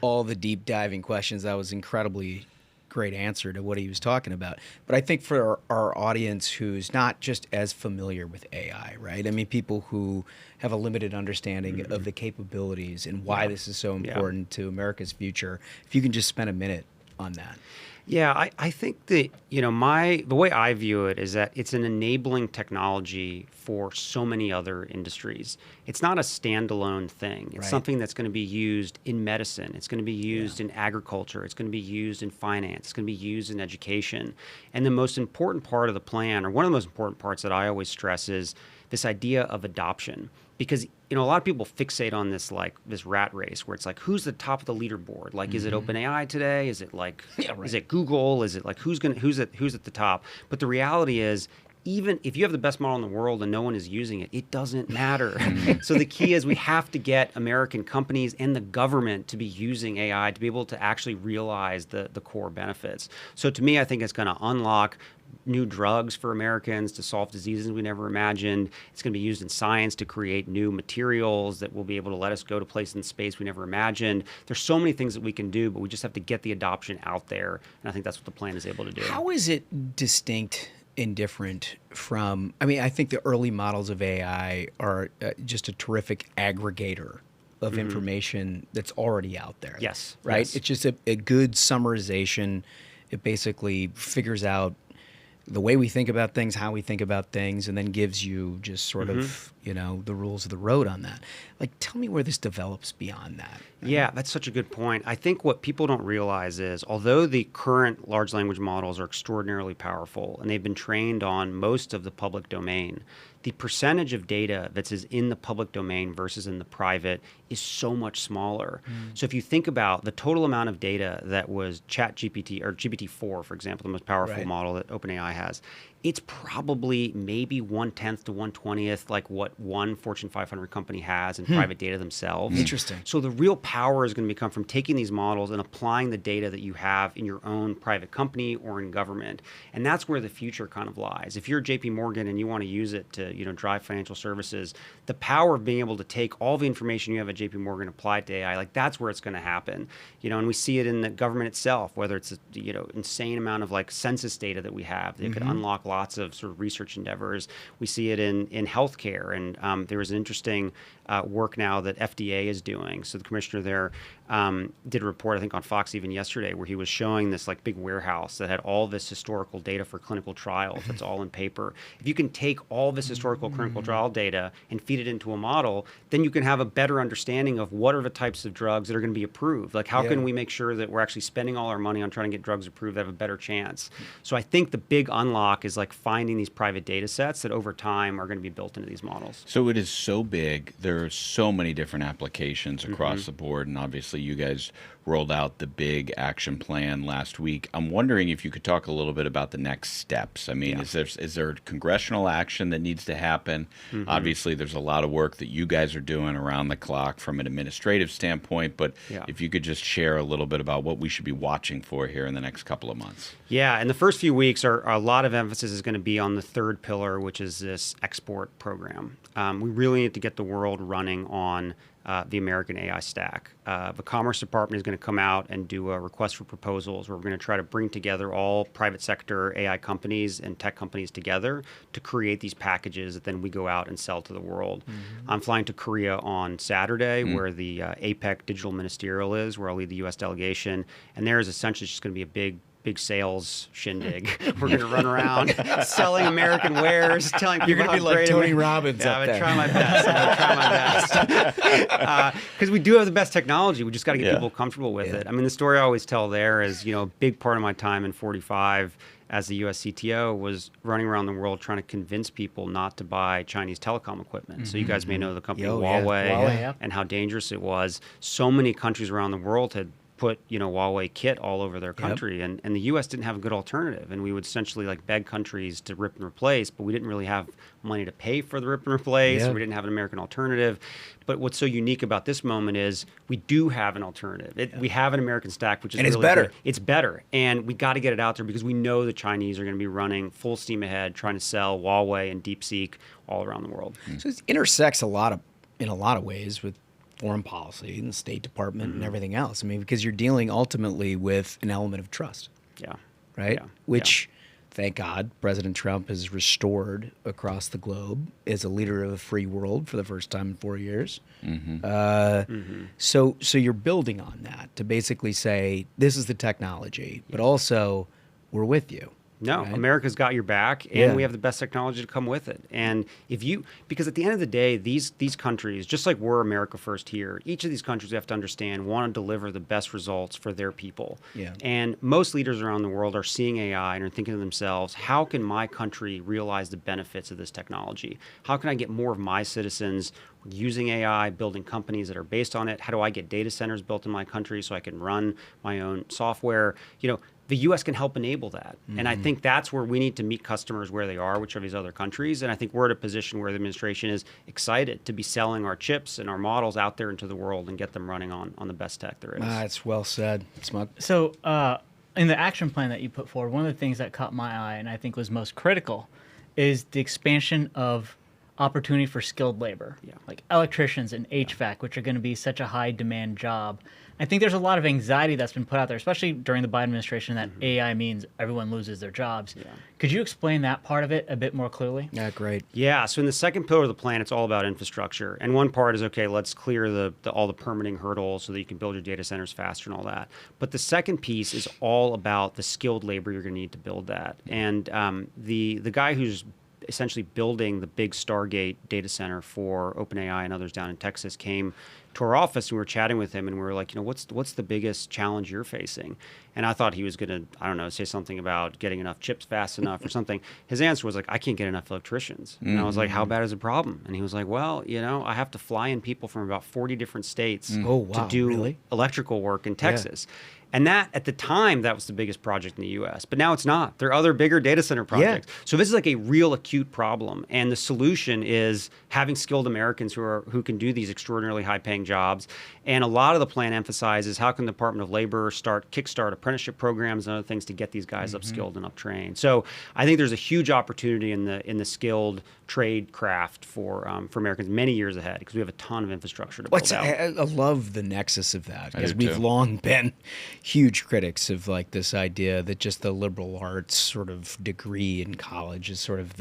all the deep diving questions. That was incredibly great answer to what he was talking about. But I think for our audience who's not just as familiar with AI, right? I mean, people who have a limited understanding of the capabilities and why this is so important to America's future, if you can just spend a minute on that. Yeah, I think that, the way I view it is that it's an enabling technology for so many other industries. It's not a standalone thing. It's something that's going to be used in medicine. It's going to be used in agriculture. It's going to be used in finance. It's going to be used in education. And the most important part of the plan, or one of the most important parts that I always stress, is this idea of adoption. Because a lot of people fixate on this rat race where it's like, who's the top of the leaderboard? Like, is it OpenAI today? Is it is it Google? Is it like who's at the top? But the reality is, even if you have the best model in the world and no one is using it, it doesn't matter. So the key is we have to get American companies and the government to be using AI to be able to actually realize the core benefits. So to me, I think it's going to unlock new drugs for Americans to solve diseases we never imagined. It's going to be used in science to create new materials that will be able to let us go to places in space we never imagined. There's so many things that we can do, but we just have to get the adoption out there. And I think that's what the plan is able to do. How is it distinct and different from, I think the early models of AI are just a terrific aggregator of information that's already out there. Yes. Right? Yes. It's just a good summarization. It basically figures out the way we think about things, how we think about things, and then gives you just sort of, the rules of the road on that. Like, tell me where this develops beyond that. Yeah, that's such a good point. I think what people don't realize is, although the current large language models are extraordinarily powerful and they've been trained on most of the public domain, the percentage of data that's in the public domain versus in the private is so much smaller. So if you think about the total amount of data that was ChatGPT or GPT-4, for example, the most powerful model that OpenAI has, it's probably maybe 1/10 to 1/20th like what one Fortune 500 company has in private data themselves. Interesting. So the real power is going to come from taking these models and applying the data that you have in your own private company or in government. And that's where the future kind of lies. If you're JP Morgan and you want to use it to drive financial services, the power of being able to take all the information you have at JP Morgan, apply it to AI, that's where it's going to happen. And we see it in the government itself, whether it's insane amount of census data that we have that could unlock lots of sort of research endeavors. We see it in healthcare, and there was an interesting work now that FDA is doing. So the commissioner there did a report, I think, on Fox even yesterday, where he was showing this big warehouse that had all this historical data for clinical trials. That's all in paper. If you can take all this historical clinical trial data and feed it into a model, then you can have a better understanding of what are the types of drugs that are going to be approved. How can we make sure that we're actually spending all our money on trying to get drugs approved that have a better chance? So I think the big unlock is like finding these private data sets that over time are going to be built into these models. So it is so big. There are so many different applications across the board. And obviously you guys rolled out the big action plan last week. I'm wondering if you could talk a little bit about the next steps. I mean, is there congressional action that needs to happen? Obviously, there's a lot of work that you guys are doing around the clock from an administrative standpoint. But if you could just share a little bit about what we should be watching for here in the next couple of months. Yeah, in the first few weeks, a lot of emphasis is going to be on the third pillar, which is this export program. We really need to get the world running on the American AI stack. The Commerce Department is going to come out and do a request for proposals where we're going to try to bring together all private sector AI companies and tech companies together to create these packages that then we go out and sell to the world. I'm flying to Korea on Saturday where the APEC Digital Ministerial is, where I'll lead the U.S. delegation. And there is essentially just going to be a big sales shindig. We're going to run around selling American wares, telling people You're going to be like Tony Robbins up there. I'm going to try my best. Because we do have the best technology. We just got to get people comfortable with it. I mean, the story I always tell there is, a big part of my time in 45 as the U.S. CTO was running around the world trying to convince people not to buy Chinese telecom equipment. So you guys may know the company Huawei and how dangerous it was. So many countries around the world had put Huawei kit all over their country, and the U.S. didn't have a good alternative, and we would essentially like beg countries to rip and replace, but we didn't really have money to pay for the rip and replace. We didn't have an American alternative. But what's so unique about this moment is we do have an alternative. We have an American stack, which is it's better. Good. It's better, and we got to get it out there because we know the Chinese are going to be running full steam ahead, trying to sell Huawei and DeepSeek all around the world. So it intersects in a lot of ways with foreign policy and the State Department and everything else. I mean, because you're dealing ultimately with an element of trust. Right? Which, thank God, President Trump has restored across the globe as a leader of a free world for the first time in 4 years. So you're building on that to basically say, this is the technology, but also we're with you. No, right? America's got your back, and we have the best technology to come with it. And because at the end of the day, these countries, just like we're America first here, each of these countries, we have to understand, want to deliver the best results for their people. And most leaders around the world are seeing AI and are thinking to themselves, how can my country realize the benefits of this technology? How can I get more of my citizens using AI, building companies that are based on it? How do I get data centers built in my country so I can run my own software? The U.S. can help enable that. And I think that's where we need to meet customers where they are, which are these other countries. And I think we're at a position where the administration is excited to be selling our chips and our models out there into the world and get them running on the best tech there is. That's well said, Smug. So in the action plan that you put forward, one of the things that caught my eye and I think was most critical is the expansion of opportunity for skilled labor, like electricians and HVAC, which are going to be such a high demand job. I think there's a lot of anxiety that's been put out there, especially during the Biden administration, that AI means everyone loses their jobs. Could you explain that part of it a bit more clearly? Yeah, great. Yeah, so in the second pillar of the plan, it's all about infrastructure. And one part is, okay, let's clear all the permitting hurdles so that you can build your data centers faster and all that. But the second piece is all about the skilled labor you're going to need to build that. And the guy who's essentially building the big Stargate data center for OpenAI and others down in Texas came to our office and we were chatting with him and we were like, what's the biggest challenge you're facing? And I thought he was going to, say something about getting enough chips fast enough or something. His answer was like, I can't get enough electricians. And I was like, how bad is the problem? And he was like, well, I have to fly in people from about 40 different states to do electrical work in Texas. And that, at the time, that was the biggest project in the U.S. But now it's not. There are other bigger data center projects. So this is like a real acute problem. And the solution is having skilled Americans who can do these extraordinarily high-paying jobs. And a lot of the plan emphasizes how can the Department of Labor kickstart apprenticeship programs and other things to get these guys upskilled and uptrained. So I think there's a huge opportunity in the skilled trade craft for Americans many years ahead because we have a ton of infrastructure to build out. I love the nexus of that because we've long been huge critics of like this idea that just the liberal arts sort of degree in college is sort of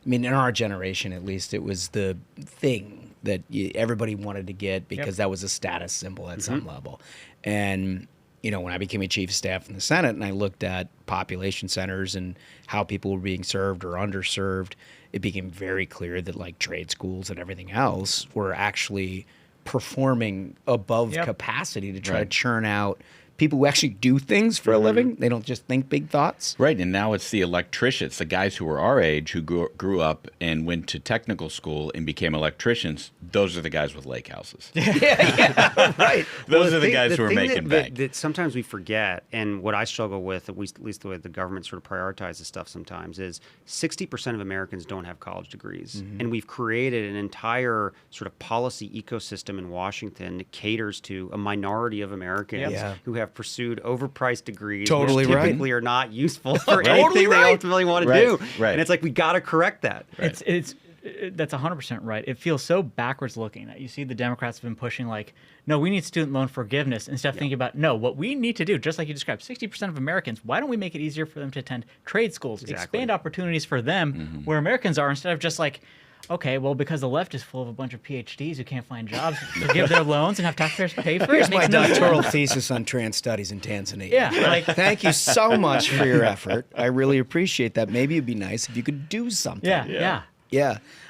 in our generation at least, it was the thing that everybody wanted to get because that was a status symbol at some level. And when I became a chief of staff in the Senate and I looked at population centers and how people were being served or underserved, it became very clear that like trade schools and everything else were actually performing above capacity to try to churn out people who actually do things for a living. They don't just think big thoughts. Right, and now it's the electricians, the guys who were our age who grew up and went to technical school and became electricians. Those are the guys with lake houses. Right. Those are the guys who are making bank. That sometimes we forget, and what I struggle with, at least the way the government sort of prioritizes stuff sometimes, is 60% of Americans don't have college degrees. And we've created an entire sort of policy ecosystem in Washington that caters to a minority of Americans who have pursued overpriced degrees, Totally which right. typically are not useful for anything they ultimately want to do. Right. And it's like, we got to correct that. That's 100% right. It feels so backwards looking that you see the Democrats have been pushing like, no, we need student loan forgiveness instead of thinking about, no, what we need to do, just like you described, 60% of Americans, why don't we make it easier for them to attend trade schools, expand opportunities for them where Americans are, instead of just like, okay, well, because the left is full of a bunch of PhDs who can't find jobs, forgive their loans and have taxpayers pay for it. Here's my doctoral thesis on trans studies in Tanzania. Yeah, like, thank you so much for your effort. I really appreciate that. Maybe it'd be nice if you could do something. Yeah.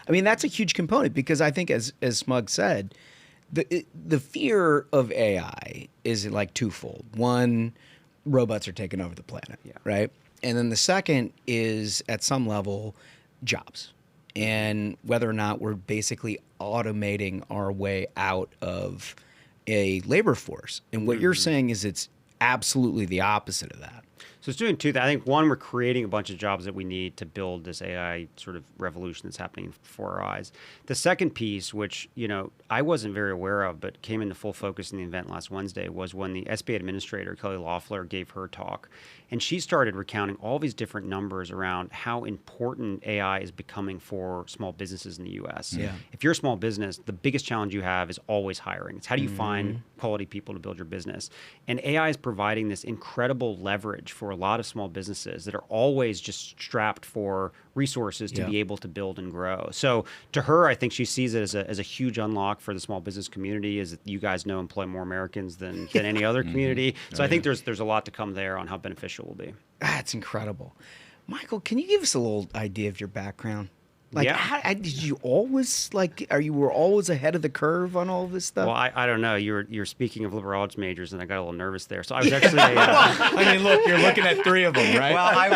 I mean, that's a huge component because I think, as Smug said, the fear of AI is like twofold. One, robots are taking over the planet, right? And then the second is, at some level, jobs. And whether or not we're basically automating our way out of a labor force. And what you're saying is it's absolutely the opposite of that. So it's doing two things. I think, one, we're creating a bunch of jobs that we need to build this AI sort of revolution that's happening before our eyes. The second piece, which, I wasn't very aware of, but came into full focus in the event last Wednesday, was when the SBA administrator, Kelly Loeffler, gave her talk. And she started recounting all these different numbers around how important AI is becoming for small businesses in the U.S. Yeah. If you're a small business, the biggest challenge you have is always hiring. It's how do you find quality people to build your business? And AI is providing this incredible leverage for a lot of small businesses that are always just strapped for resources to be able to build and grow. So to her, I think she sees it as a huge unlock for the small business community, is that you guys know employ more Americans than any other community. So I think there's a lot to come there on how beneficial it will be. That's incredible. Michael, can you give us a little idea of your background? Like, did you always you were always ahead of the curve on all of this stuff? Well, I don't know. You're speaking of liberal arts majors, and I got a little nervous there. So I was actually. I mean, look, you're looking at three of them, right? Well,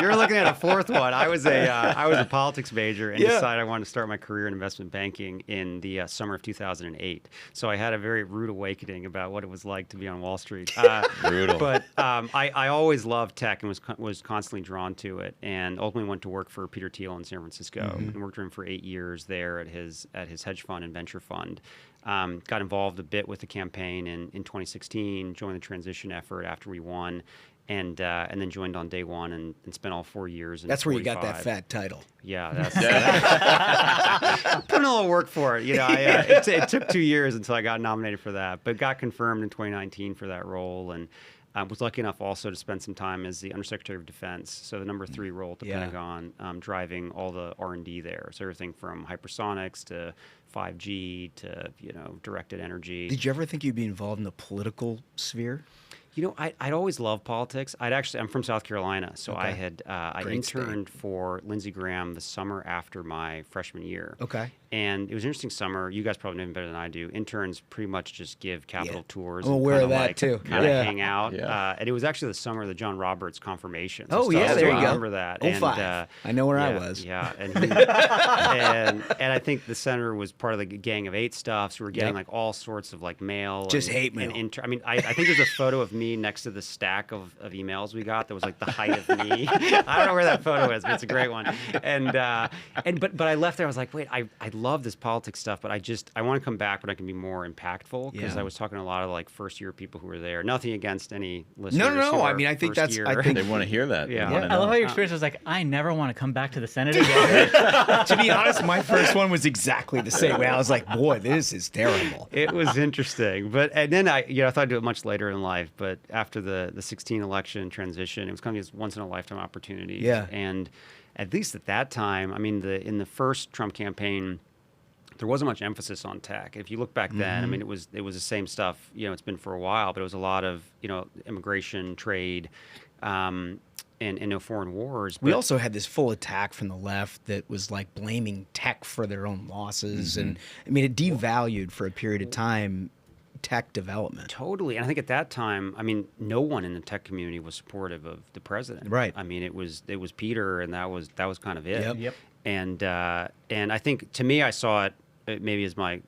you're looking at a fourth one. I was a politics major and decided I wanted to start my career in investment banking in the summer of 2008. So I had a very rude awakening about what it was like to be on Wall Street. Brutal. But I always loved tech and was constantly drawn to it, and ultimately went to work for Peter Thiel in San Francisco and worked for him for 8 years there at his hedge fund and venture fund. Got involved a bit with the campaign in 2016, joined the transition effort after we won, and then joined on day one and spent all 4 years. That's where you got that fat title. Yeah, that's put in a little work for it. It took 2 years until I got nominated for that, but got confirmed in 2019 for that role, and was lucky enough also to spend some time as the Undersecretary of Defense, so the number 3 role at the Pentagon, driving all the R&D there. So everything from hypersonics to 5G to directed energy. Did you ever think you'd be involved in the political sphere? I'd always loved politics. I'm from South Carolina, so Okay. I interned for Lindsey Graham the summer after my freshman year. Okay. And it was an interesting summer. You guys probably know him better than I do. Interns pretty much just give Capitol tours. I'm aware of that too. Kind of hang out. Yeah. And it was actually the summer of the John Roberts confirmation. So there you go. I remember that. 05. I know where I was. Yeah. And, and I think the senator was part of the Gang of 8 stuff. So we're getting like all sorts of like mail. Just hate mail. I think there's a photo of me next to the stack of emails we got that was like the height of me. I don't know where that photo is, but it's a great one. But I left there. I was like, wait, I love this politics stuff, but I want to come back when I can be more impactful, because I was talking to a lot of like first year people who were there. Nothing against any listeners. No. I mean, I think they want to hear that. Yeah. I love how your experience was like, I never want to come back to the Senate again. To be honest, my first one was exactly the same way. I was like, boy, this is terrible. It was interesting, and then I thought I'd do it much later in life, but after the 16 election transition, it was kind of this once in a lifetime opportunity. Yeah. And at least at that time, I mean, in the first Trump campaign, there wasn't much emphasis on tech. If you look back then, I mean, it was the same stuff. It's been for a while, but it was a lot of immigration, trade, and no foreign wars. We also had this full attack from the left that was like blaming tech for their own losses, and I mean, it devalued for a period of time tech development. Totally. And I think at that time, I mean, no one in the tech community was supportive of the president. Right. I mean, it was Peter, and that was kind of it. Yep. And I think, to me, I saw it maybe as my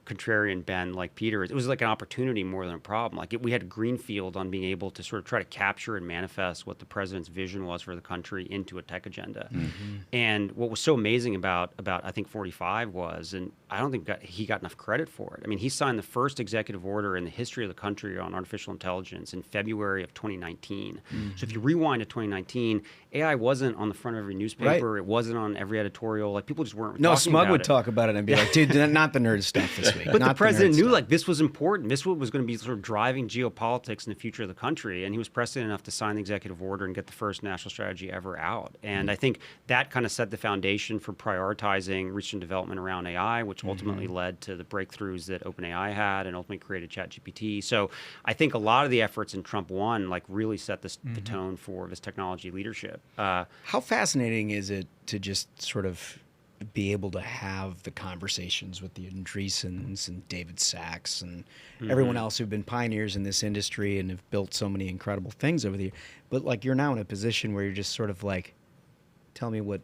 contrarian bend, like Peter. It was like an opportunity more than a problem. Like we had a greenfield on being able to sort of try to capture and manifest what the president's vision was for the country into a tech agenda. And what was so amazing about I think 45 was, and I don't think he got enough credit for it. I mean, he signed the first executive order in the history of the country on artificial intelligence in February of 2019. So if you rewind to 2019, AI wasn't on the front of every newspaper. It wasn't on every editorial. Like people just weren't. No, talking Smug about would it. talk about it and be like, dude, not the nerd stuff this week. But not the president nerd knew stuff. like this was important. This was going to be sort of driving geopolitics in the future of the country, and he was prescient enough to sign the executive order and get the first national strategy ever out. And I think that kind of set the foundation for prioritizing research and development around AI, which ultimately led to the breakthroughs that OpenAI had and ultimately created ChatGPT. So I think a lot of the efforts in Trump 1 like really set the tone for this technology leadership. How fascinating is it to just sort of be able to have the conversations with the Andreessens and David Sachs and everyone else who've been pioneers in this industry and have built so many incredible things over the years. But like you're now in a position where you're just sort of like, tell me where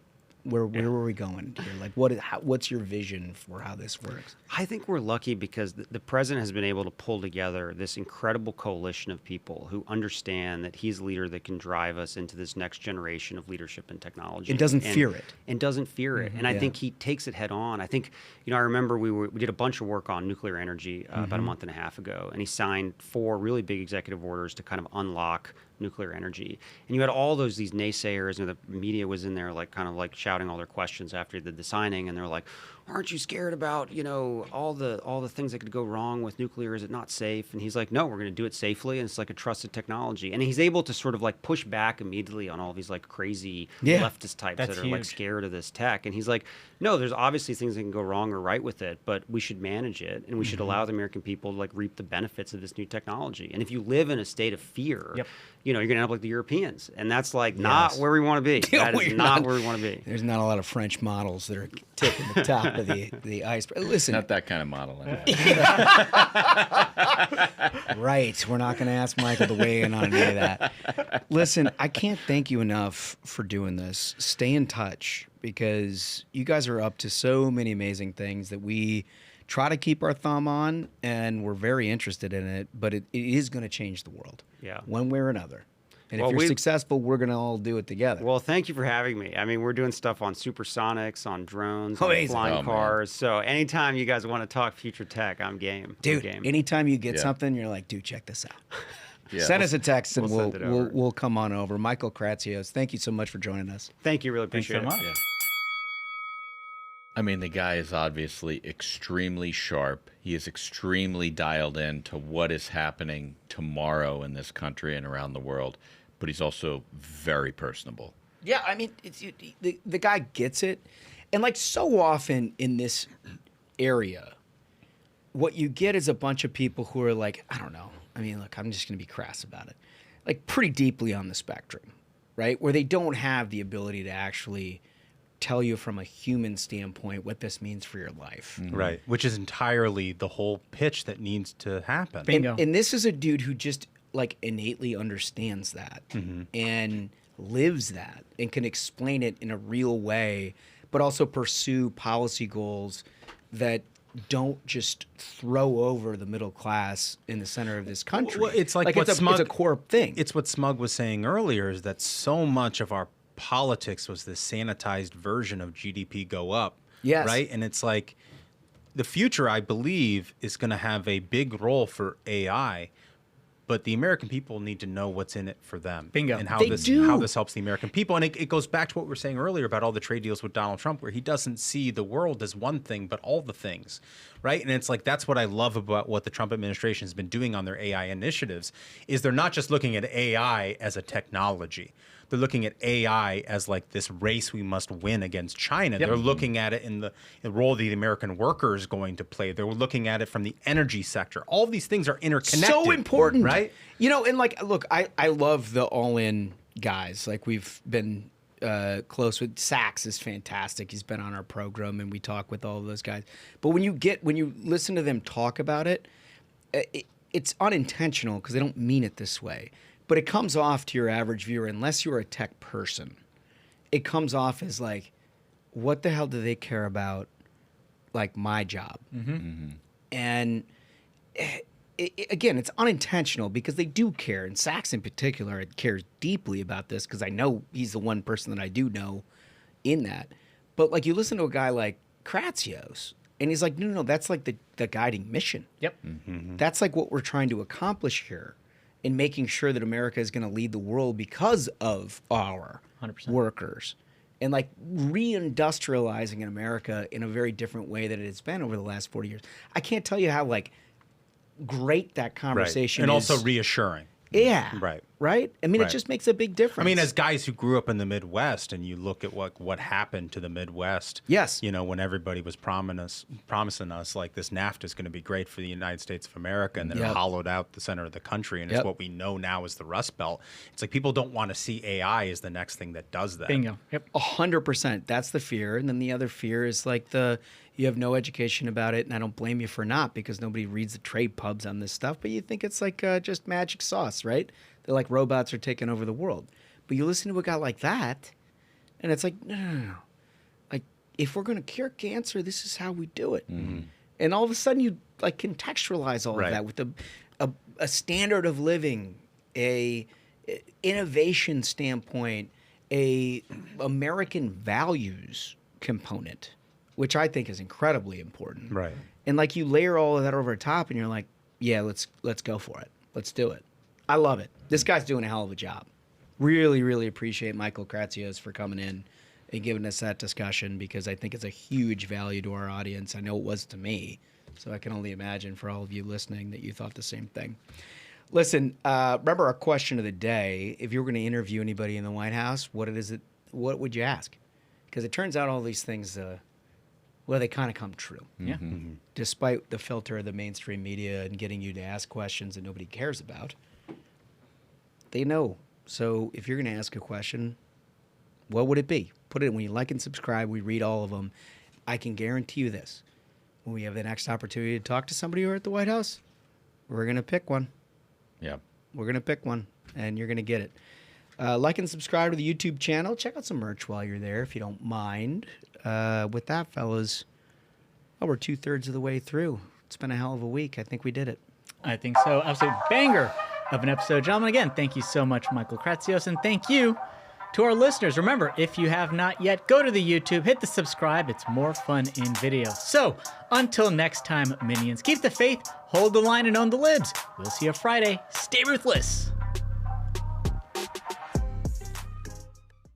are we going here? Like what's your vision for how this works? I think we're lucky because the president has been able to pull together this incredible coalition of people who understand that he's a leader that can drive us into this next generation of leadership and technology. And doesn't fear it. And doesn't fear it. And I think he takes it head on. I think, I remember we did a bunch of work on nuclear energy about a month and a half ago, and he signed 4 really big executive orders to kind of unlock nuclear energy. And you had all these naysayers, and the media was in there like kind of like shouting all their questions after he did the signing, and they're like, aren't you scared about, all the things that could go wrong with nuclear? Is it not safe? And he's like, no, we're going to do it safely, and it's like a trusted technology. And he's able to sort of like push back immediately on all these like crazy leftist types that are like scared of this tech. And he's like, no, there's obviously things that can go wrong or right with it, but we should manage it, and we should allow the American people to like reap the benefits of this new technology. And if you live in a state of fear, you're going to end up like the Europeans, and that's like not where we want to be. That is not where we want to be. There's not a lot of French models that are tipping the top of the iceberg. Listen, not that kind of model. Right. We're not going to ask Michael to weigh in on any of that. Listen, I can't thank you enough for doing this. Stay in touch, because you guys are up to so many amazing things that we try to keep our thumb on, and we're very interested in it, but it is going to change the world one way or another. And if you're successful, we're going to all do it together. Well, thank you for having me. I mean, we're doing stuff on supersonics, on drones, on flying cars. So anytime you guys want to talk future tech, I'm game. Dude, I'm game. anytime you get something, you're like, dude, check this out. Send us a text and we'll come on over. Michael Kratsios, thank you so much for joining us. Thank you. Really appreciate it. Thanks so much. I mean, the guy is obviously extremely sharp. He is extremely dialed in to what is happening tomorrow in this country and around the world. But he's also very personable. Yeah, I mean, the guy gets it. And like so often in this area, what you get is a bunch of people who are like, I don't know. I mean, look, I'm just going to be crass about it. Like pretty deeply on the spectrum, right? Where they don't have the ability to actually tell you from a human standpoint what this means for your life. Right, which is entirely the whole pitch that needs to happen. Bingo. And this is a dude who just like innately understands that and lives that and can explain it in a real way, but also pursue policy goals that don't just throw over the middle class in the center of this country. Well, it's like it's a core thing. It's what Smug was saying earlier, is that so much of our politics was this sanitized version of GDP go up. Yes. Right? And it's like the future, I believe, is going to have a big role for AI, but the American people need to know what's in it for them. Bingo. And how this helps the American people. And it goes back to what we were saying earlier about all the trade deals with Donald Trump, where he doesn't see the world as one thing, but all the things, right? And it's like, that's what I love about what the Trump administration has been doing on their AI initiatives, is they're not just looking at AI as a technology. They're looking at AI as like this race we must win against China. They're looking at it in the role the American worker is going to play. They're looking at it from the energy sector. All these things are interconnected. So important, right? And like, look, I love the all-in guys. Like we've been close with Sachs is fantastic. He's been on our program and we talk with all of those guys. But when you listen to them talk about it, it's unintentional because they don't mean it this way, but it comes off to your average viewer, unless you're a tech person, it comes off as like, what the hell do they care about, like, my job? And again, it's unintentional because they do care, and Sachs in particular cares deeply about this because I know he's the one person that I do know in that. But like, you listen to a guy like Kratsios, and he's like, no, that's like the guiding mission. Yep. That's like what we're trying to accomplish here in making sure that America is going to lead the world because of our 100%. workers. And like reindustrializing in America in a very different way than it has been over the last 40 years. I can't tell you how like great that conversation and is. also reassuring. Yeah. Right. I mean, Right. it just makes a big difference. I mean, as guys who grew up in the Midwest, and you look at what happened to the Midwest. Yes. You know, when everybody was promising us like this NAFTA is going to be great for the United States of America, and then it hollowed out the center of the country, and it's what we know now as the Rust Belt. It's like people don't want to see AI as the next thing that does that. Bingo. Yep. 100%. That's the fear. And then the other fear is like you have no education about it, and I don't blame you for not, because nobody reads the trade pubs on this stuff, but you think it's like just magic sauce, right? They're like robots are taking over the world. But you listen to a guy like that, and it's like, no. Like, if we're going to cure cancer, this is how we do it. And all of a sudden you like contextualize all of that with a standard of living, a innovation standpoint, a American values component, which I think is incredibly important. Right. And like you layer all of that over top, and you're like, yeah, let's go for it. Let's do it. I love it. This guy's doing a hell of a job. Really, really appreciate Michael Kratsios for coming in and giving us that discussion, because I think it's a huge value to our audience. I know it was to me, so I can only imagine for all of you listening that you thought the same thing. Listen, remember our question of the day: if you were going to interview anybody in the White House, what would you ask? Because it turns out all these things, they kind of come true. Yeah. Despite the filter of the mainstream media and getting you to ask questions that nobody cares about, they know. So if you're going to ask a question, what would it be? Put it when you like and subscribe. We read all of them. I can guarantee you this: when we have the next opportunity to talk to somebody who are at the White House, we're going to pick one. Yeah. We're going to pick one, and you're going to get it. Like and subscribe to the YouTube channel. Check out some merch while you're there, if you don't mind. With that, fellas, we're 2/3 of the way through. It's been a hell of a week. I think we did it. I think so. Absolute banger of an episode. Gentlemen, again, thank you so much, Michael Kratsios, and thank you to our listeners. Remember, if you have not yet, go to the YouTube, hit the subscribe. It's more fun in video. So, until next time, minions, keep the faith, hold the line, and own the libs. We'll see you Friday. Stay ruthless.